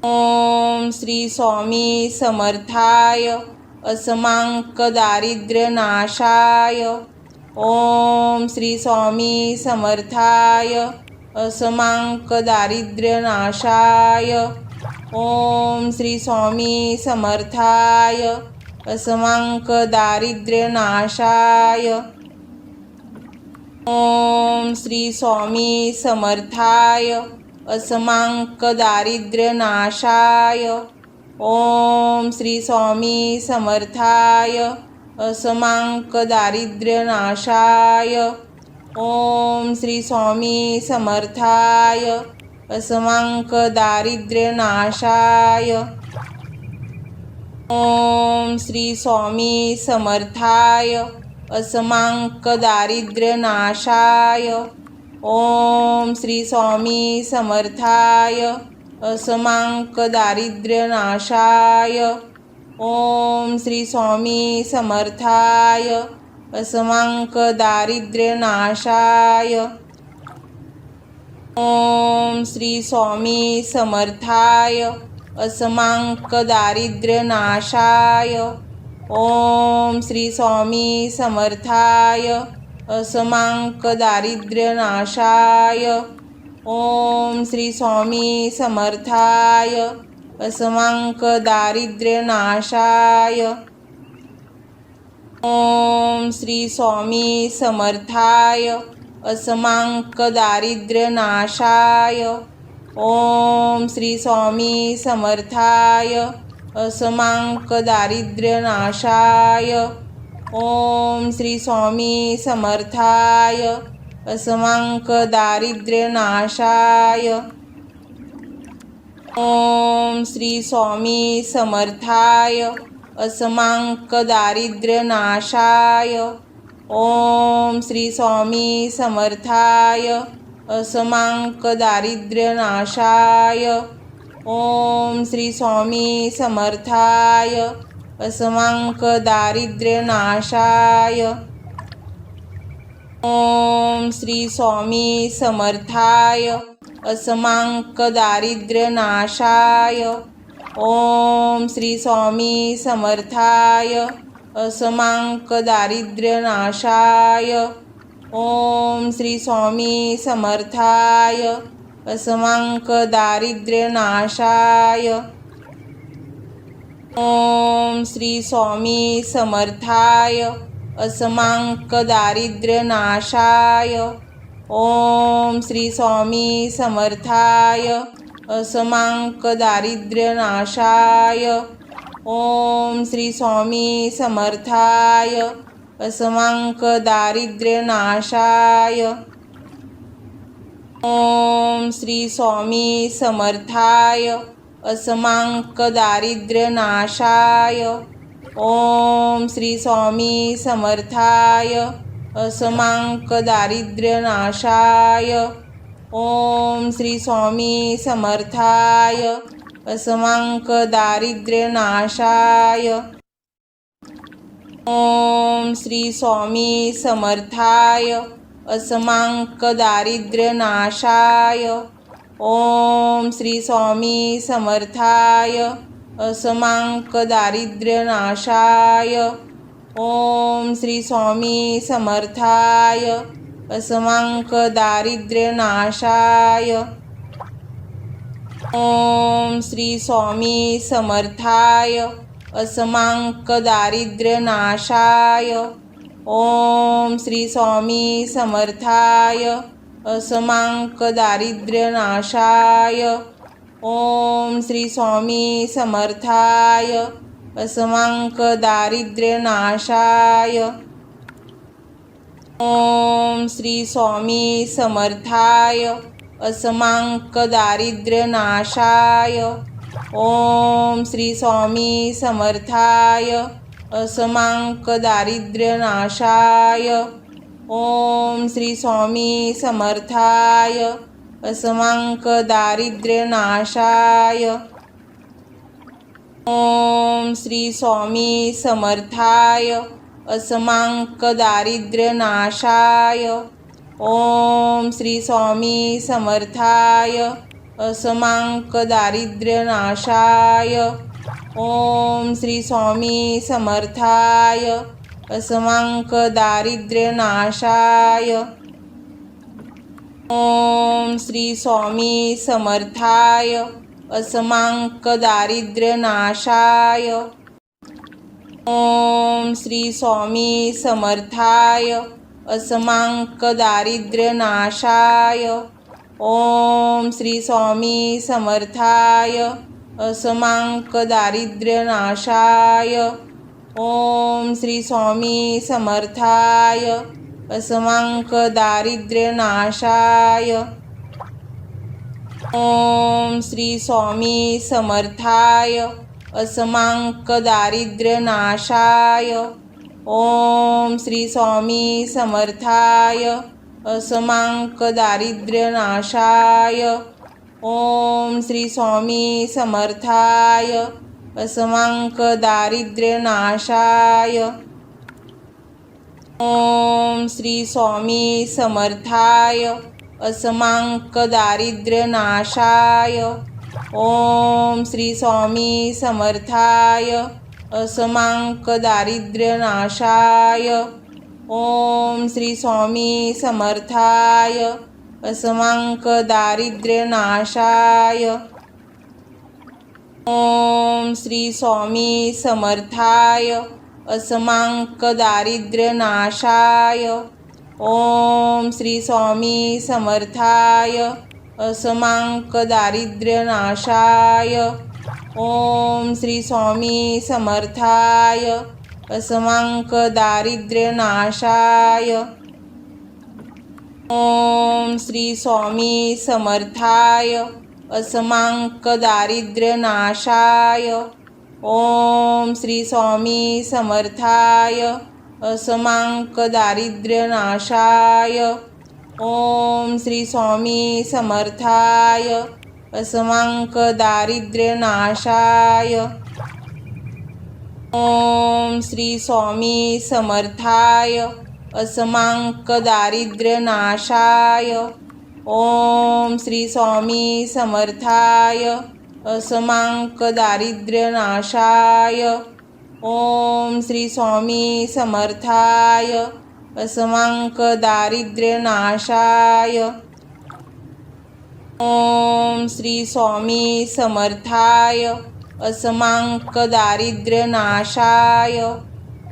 S1: ओम श्री स्वामी समर्थाय। असमांक दारिद्र्यनाशाय। ओम श्री स्वामी समर्थाय। असमांक दारिद्र्यनाशाय। ओम श्री स्वामी समर्थाय। असमांक दारिद्र्यनाशाय। ओम श्री स्वामी समर्थाय। असमांक दारिद्र्यनाशाय। ओम श्री स्वामी समर्थाय। असमांक दारिद्र्यनाशाय। ओम श्री स्वामी समर्थाय। असमांक दारिद्र्यनाशाय। ओम श्री स्वामी समर्थाय। असमांक दारिद्र्यनाशाय। ओम श्री स्वामी समर्थाय। असमांक दारिद्र्यनाशाय। ओम श्री स्वामी समर्थाय। असमांक दारिद्र्यनाशाय। ओम श्री स्वामी समर्थाय। असमांक दारिद्र्यनाशाय। ओम श्री स्वामी समर्थाय। असमांक दारिद्र्यनाशाय। ओम श्री स्वामी समर्थाय। असमांक दारिद्र्यनाशाय। ओम श्री स्वामी समर्थाय। असमांक दारिद्र्यनाशाय। ओम श्री स्वामी समर्थाय। असमांक दारिद्र्यनाशाय। ओम श्री स्वामी समर्थाय। असमांक दारिद्र्यनाशाय। ओम श्री स्वामी समर्थाय। असमांक दारिद्र्यनाशाय। ओम श्री स्वामी समर्थाय। असमांक दारिद्र्यनाशाय। ओम श्री स्वामी समर्थाय। असमांक दारिद्र्यनाशाय। ओम श्री स्वामी समर्थाय असमांक दारिद्र्य नाशाय। ओम श्री स्वामी समर्थाय असमांक दारिद्र्य नाशाय। ओम श्री स्वामी समर्थाय असमांक दारिद्र्य नाशाय। ओम श्री स्वामी समर्थाय असमांक दारिद्र्य नाशाय। ओम श्री स्वामी समर्थाय असमांक दारिद्र्य नाशाय। ओम श्री स्वामी समर्थाय असमांक दारिद्र्य नाशाय। ओम श्री स्वामी समर्थाय असमांक दारिद्र्य नाशाय। ओम श्री स्वामी समर्थाय असमांक दारिद्र्य नाशाय। ओम श्री स्वामी समर्थाय असमांक दारिद्र्य नाशाय। ओम श्री स्वामी समर्थाय असमांक दारिद्र्य नाशाय। ओम श्री स्वामी समर्थाय असमांक दारिद्र्य नाशाय। ओम श्री स्वामी समर्थाय असमांक दारिद्र्य नाशाय। ओम श्री स्वामी समर्थाय असमांक दारिद्र्य नाशाय। ओम श्री स्वामी समर्थाय असमांक दारिद्र्य नाशाय। ओम श्री स्वामी समर्थाय असमांक दारिद्र्य नाशाय। ओम श्री स्वामी समर्थाय असमांक दारिद्र्य नाशाय। ओम श्री स्वामी समर्थाय असमांक दारिद्र्य नाशाय। ओम श्री स्वामी समर्थाय असमांक दारिद्र्य नाशाय। ओम श्री स्वामी समर्थाय असमांक दारिद्र्य नाशाय। ओम श्री स्वामी समर्थाय असमांक दारिद्र्य नाशाय। ओम श्री स्वामी समर्थाय असमांक दारिद्र्य नाशाय। ओम श्री स्वामी समर्थाय असमांक दारिद्र्य नाशाय। ओम श्री स्वामी समर्थाय असमांक दारिद्र्य नाशाय। ओम श्री स्वामी समर्थाय असमांक दारिद्र्य नाशाय। ओम श्री स्वामी समर्थाय असमांक दारिद्र्य नाशाय। ओम श्री स्वामी समर्थाय असमांक दारिद्र्य नाशाय। ओम श्री स्वामी समर्थाय असमांक दारिद्र्य नाशाय। ओम श्री स्वामी समर्थाय असमांक दारिद्र्य नाशाय। ओम श्री स्वामी समर्थाय असमांक दारिद्र्य नाशाय। ओम श्री स्वामी समर्थाय असमांक दारिद्र्य नाशाय। ओम श्री स्वामी समर्थाय असमांक दारिद्र्य नाशाय। ओम श्री स्वामी समर्थाय असमांक दारिद्र्य नाशाय। ओम श्री स्वामी समर्थाय असमांक दारिद्र्य नाशाय। ओम श्री स्वामी समर्थाय असमांक दारिद्र्य नाशाय। ओम श्री स्वामी समर्थाय असमांक दारिद्र्य नाशाय। ओम श्री स्वामी समर्थाय असमांक दारिद्र्य नाशाय। ओम श्री स्वामी समर्थाय असमांक दारिद्र्य नाशाय। ओम श्री स्वामी समर्थाय असमांक दारिद्र्यनाशाय। ओम श्री स्वामी समर्थाय। असमांक दारिद्र्यनाशाय। ओम श्री स्वामी समर्थाय। असमांक दारिद्र्यनाशाय। ओम श्री स्वामी समर्थाय। असमांक दारिद्र्यनाशाय।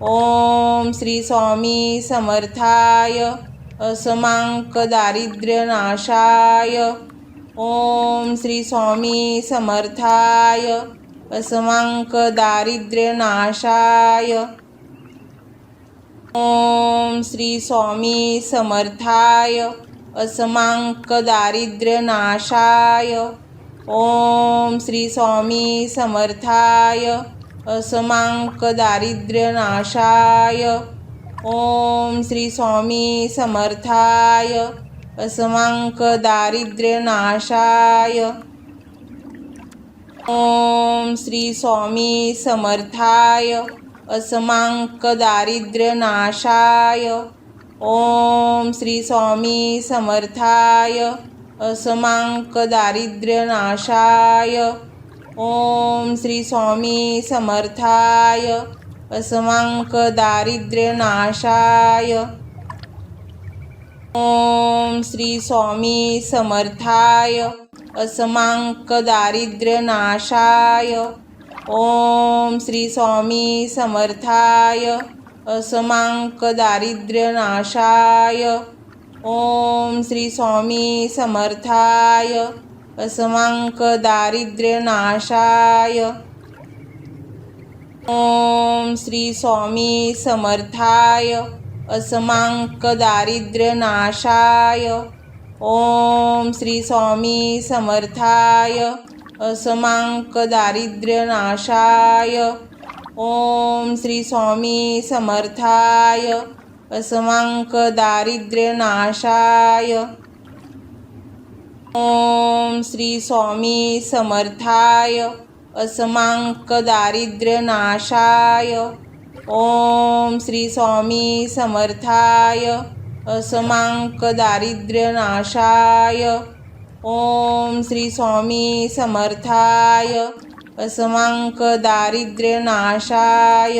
S1: ओम श्री स्वामी समर्थाय। असमांक दारिद्र्यनाशाय। ओम श्री स्वामी समर्थाय। असमांक दारिद्र्यनाशाय। ओम श्री स्वामी समर्थाय। असमांक दारिद्र्यनाशाय। ओम श्री स्वामी समर्थाय। असमांक दारिद्र्यनाशाय। ओम श्री स्वामी समर्थाय। असमांक दारिद्र्यनाशाय। ओम श्री स्वामी समर्थाय। असमांक दारिद्र्यनाशाय। ओम श्री स्वामी समर्थाय। असमांक दारिद्र्यनाशाय। ओम श्री स्वामी समर्थाय। असमांक दारिद्र्यनाशाय। ओम श्री स्वामी समर्थाय। असमांक दारिद्र्यनाशाय। ओम श्री स्वामी समर्थाय। असमांक दारिद्र्यनाशाय। ओम श्री स्वामी समर्थाय। असमांक दारिद्र्यनाशाय। ओम श्री स्वामी समर्थाय। असमांक दारिद्र्यनाशाय। ओम श्री स्वामी समर्थाय। असमांक दारिद्र्यनाशाय। ओम श्री स्वामी समर्थाय। असमांक दारिद्र्यनाशाय। ओम श्री स्वामी समर्थाय। असमांक दारिद्र्यनाशाय। ओम श्री स्वामी समर्थाय। असमांक दारिद्र्यनाशाय। ओम श्री स्वामी समर्थाय। असमांक दारिद्र्यनाशाय।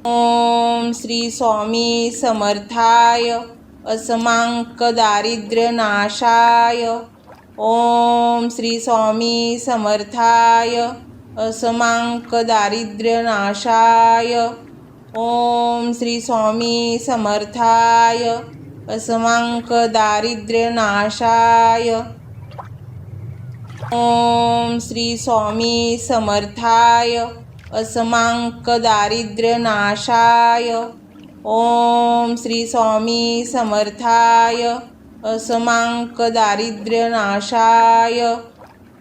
S1: ओम श्री स्वामी समर्थाय। असमांक दारिद्र्यनाशाय। ओम श्री स्वामी समर्थाय। असमांक दारिद्र्यनाशाय। ओम श्री स्वामी समर्थाय। असमांक दारिद्र्यनाशाय। ओम श्री स्वामी समर्थाय। असमांक दारिद्र्यनाशाय। ओम श्री स्वामी समर्थाय। असमांक दारिद्र्यनाशाय।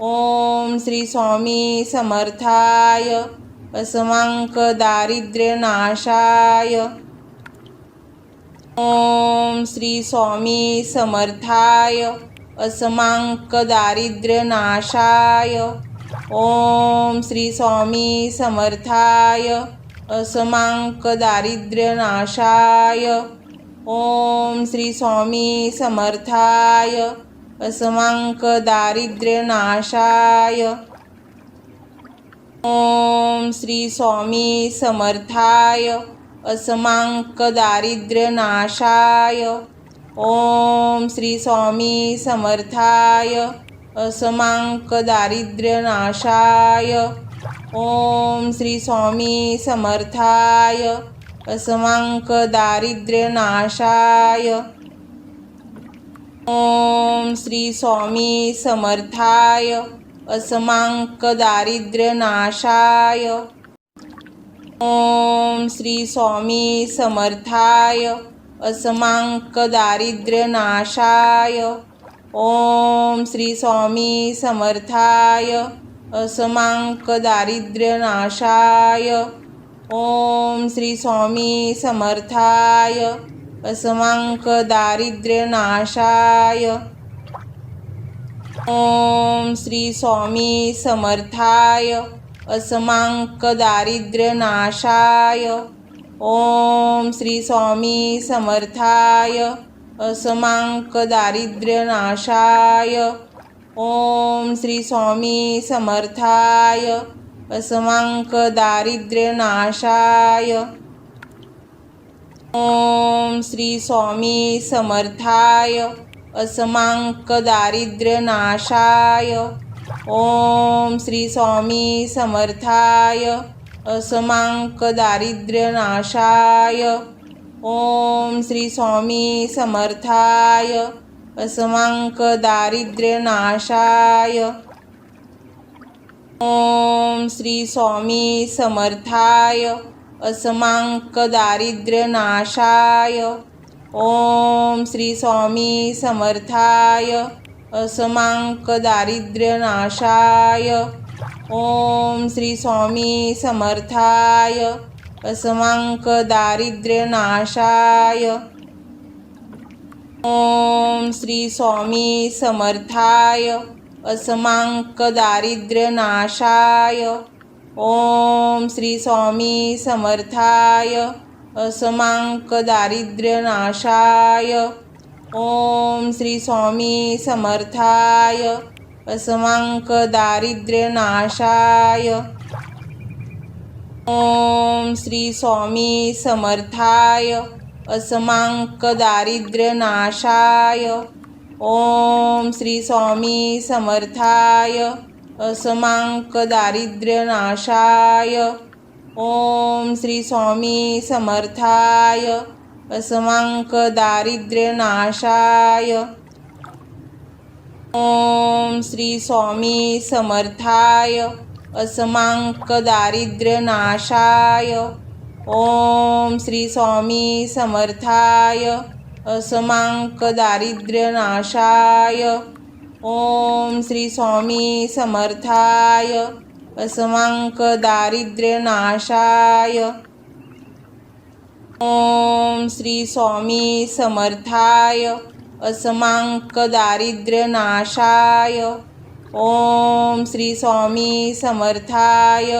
S1: ओम श्री स्वामी समर्थाय। असमांक दारिद्र्यनाशाय। ओम श्री स्वामी समर्थाय। असमांक दारिद्र्यनाशाय। ओम श्री स्वामी समर्थाय। असमांक दारिद्र्यनाशाय। ओम श्री स्वामी समर्थाय। असमांक दारिद्र्यनाशाय। ओम श्री स्वामी समर्थाय। असमांक दारिद्र्यनाशाय। ओम श्री स्वामी समर्थाय। असमांक दारिद्र्यनाशाय। ओम श्री स्वामी समर्थाय। असमांक दारिद्र्यनाशाय। ओम श्री स्वामी समर्थाय। असमांक दारिद्र्यनाशाय। ओम श्री स्वामी समर्थाय। असमांक दारिद्र्यनाशाय। ओम श्री स्वामी समर्थाय। असमांक दारिद्र्यनाशाय। ओम श्री स्वामी समर्थाय। असमांक दारिद्र्यनाशाय। ओम श्री स्वामी समर्थाय। असमांक दारिद्र्यनाशाय। ओम श्री स्वामी समर्थाय असमांक दारिद्र्यनाशाय। ओम श्री स्वामी समर्थाय असमांक दारिद्र्यनाशाय। ओम श्री स्वामी समर्थाय असमांक दारिद्र्यनाशाय। ओम श्री स्वामी समर्थाय असमांक दारिद्र्यनाशाय। ओम श्री स्वामी समर्थाय असमांक दारिद्र्यनाशाय। ओम श्री स्वामी समर्थाय असमांक दारिद्र्यनाशाय। ओम श्री स्वामी समर्थाय असमांक दारिद्र्यनाशाय। ओम श्री स्वामी समर्थाय असमांक दारिद्र्यनाशाय। ओम श्री स्वामी समर्थाय असमांक दारिद्र्यनाशाय। ओम श्री स्वामी समर्थाय असमांक दारिद्र्यनाशाय। ओम श्री स्वामी समर्थाय असमांक दारिद्र्यनाशाय। ओम श्री स्वामी समर्थाय असमांक दारिद्र्यनाशाय। ओम श्री स्वामी समर्थाय असमांक दारिद्र्यनाशाय। ओम श्री स्वामी समर्थाय असमांक दारिद्र्यनाशाय। ओम श्री स्वामी समर्थाय असमांक दारिद्र्यनाशाय। ओम श्री स्वामी समर्थाय असमांक दारिद्र्यनाशाय। ओम श्री स्वामी समर्थाय असमांक दारिद्र्यनाशाय। ओम श्री स्वामी समर्थाय असमांक दारिद्र्यनाशाय। ओम श्री स्वामी समर्थाय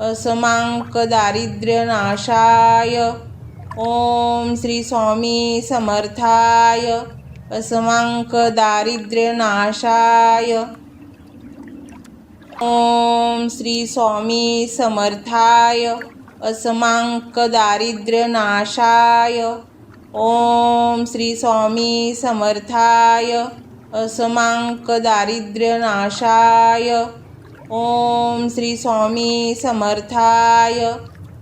S1: असमांक दारिद्र्यनाशाय। ओम श्री स्वामी समर्थाय असमांक दारिद्र्यनाशाय। ओम श्री स्वामी समर्थाय असमांक दारिद्र्यनाशाय। ओम श्री स्वामी समर्थाय असमांक दारिद्र्यनाशाय। ओम श्री स्वामी समर्थाय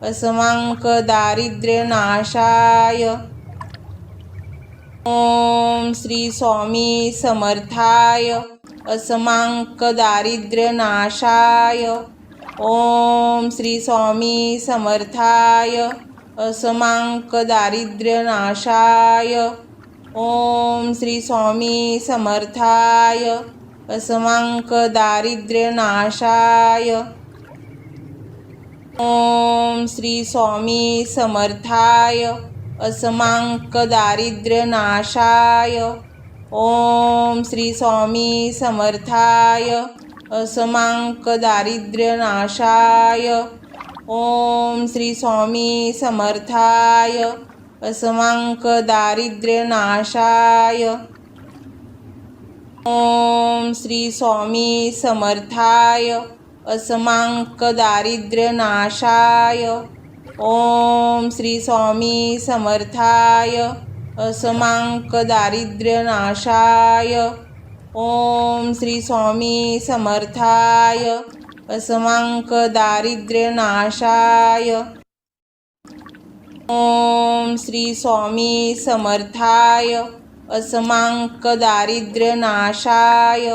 S1: असमांक दारिद्र्यनाशाय। ओम श्री स्वामी समर्थाय असमांक दारिद्र्यनाशाय। ओम श्री स्वामी समर्थाय असमांक दारिद्र्यनाशाय। ओम श्री स्वामी समर्थाय असमांक दारिद्र्यनाशाय। ओम श्री स्वामी समर्थाय असमांक दारिद्र्यनाशाय। ओम श्री स्वामी समर्थाय असमांक दारिद्र्यनाशाय। ओम श्री स्वामी समर्थाय असमांक दारिद्र्यनाशाय। ओम श्री स्वामी समर्थाय असमांक दारिद्र्यनाशाय। ओम श्री स्वामी समर्थाय असमांक दारिद्र्यनाशाय। ओम श्री स्वामी समर्थाय असमांक दारिद्र्यनाशाय। ओम श्री स्वामी समर्थाय असमांक दारिद्र्यनाशाय।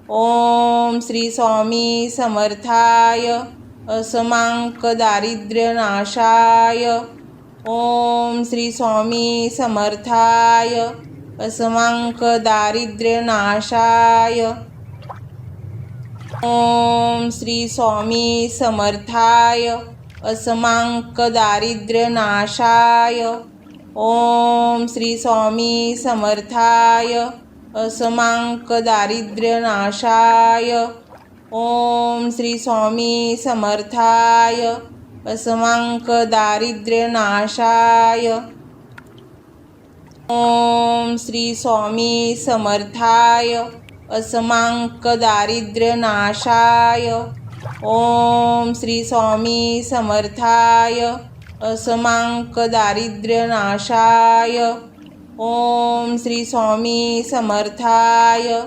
S1: ओम श्री स्वामी समर्थाय असमांक दारिद्र्यनाशाय। ओम श्री स्वामी समर्थाय असमांक दारिद्र्यनाशाय। ओम श्री स्वामी समर्थाय असमांक दारिद्र्यनाशाय। ओम श्री स्वामी समर्थाय असमांक दारिद्र्यनाशाय। ओम श्री स्वामी समर्थाय असमांक दारिद्र्यनाशाय। ओम श्री स्वामी समर्थाय। असमांक दारिद्र्यनाशाय। ओम श्री स्वामी समर्थाय। असमांक दारिद्र्यनाशाय। ओम श्री स्वामी समर्थाय।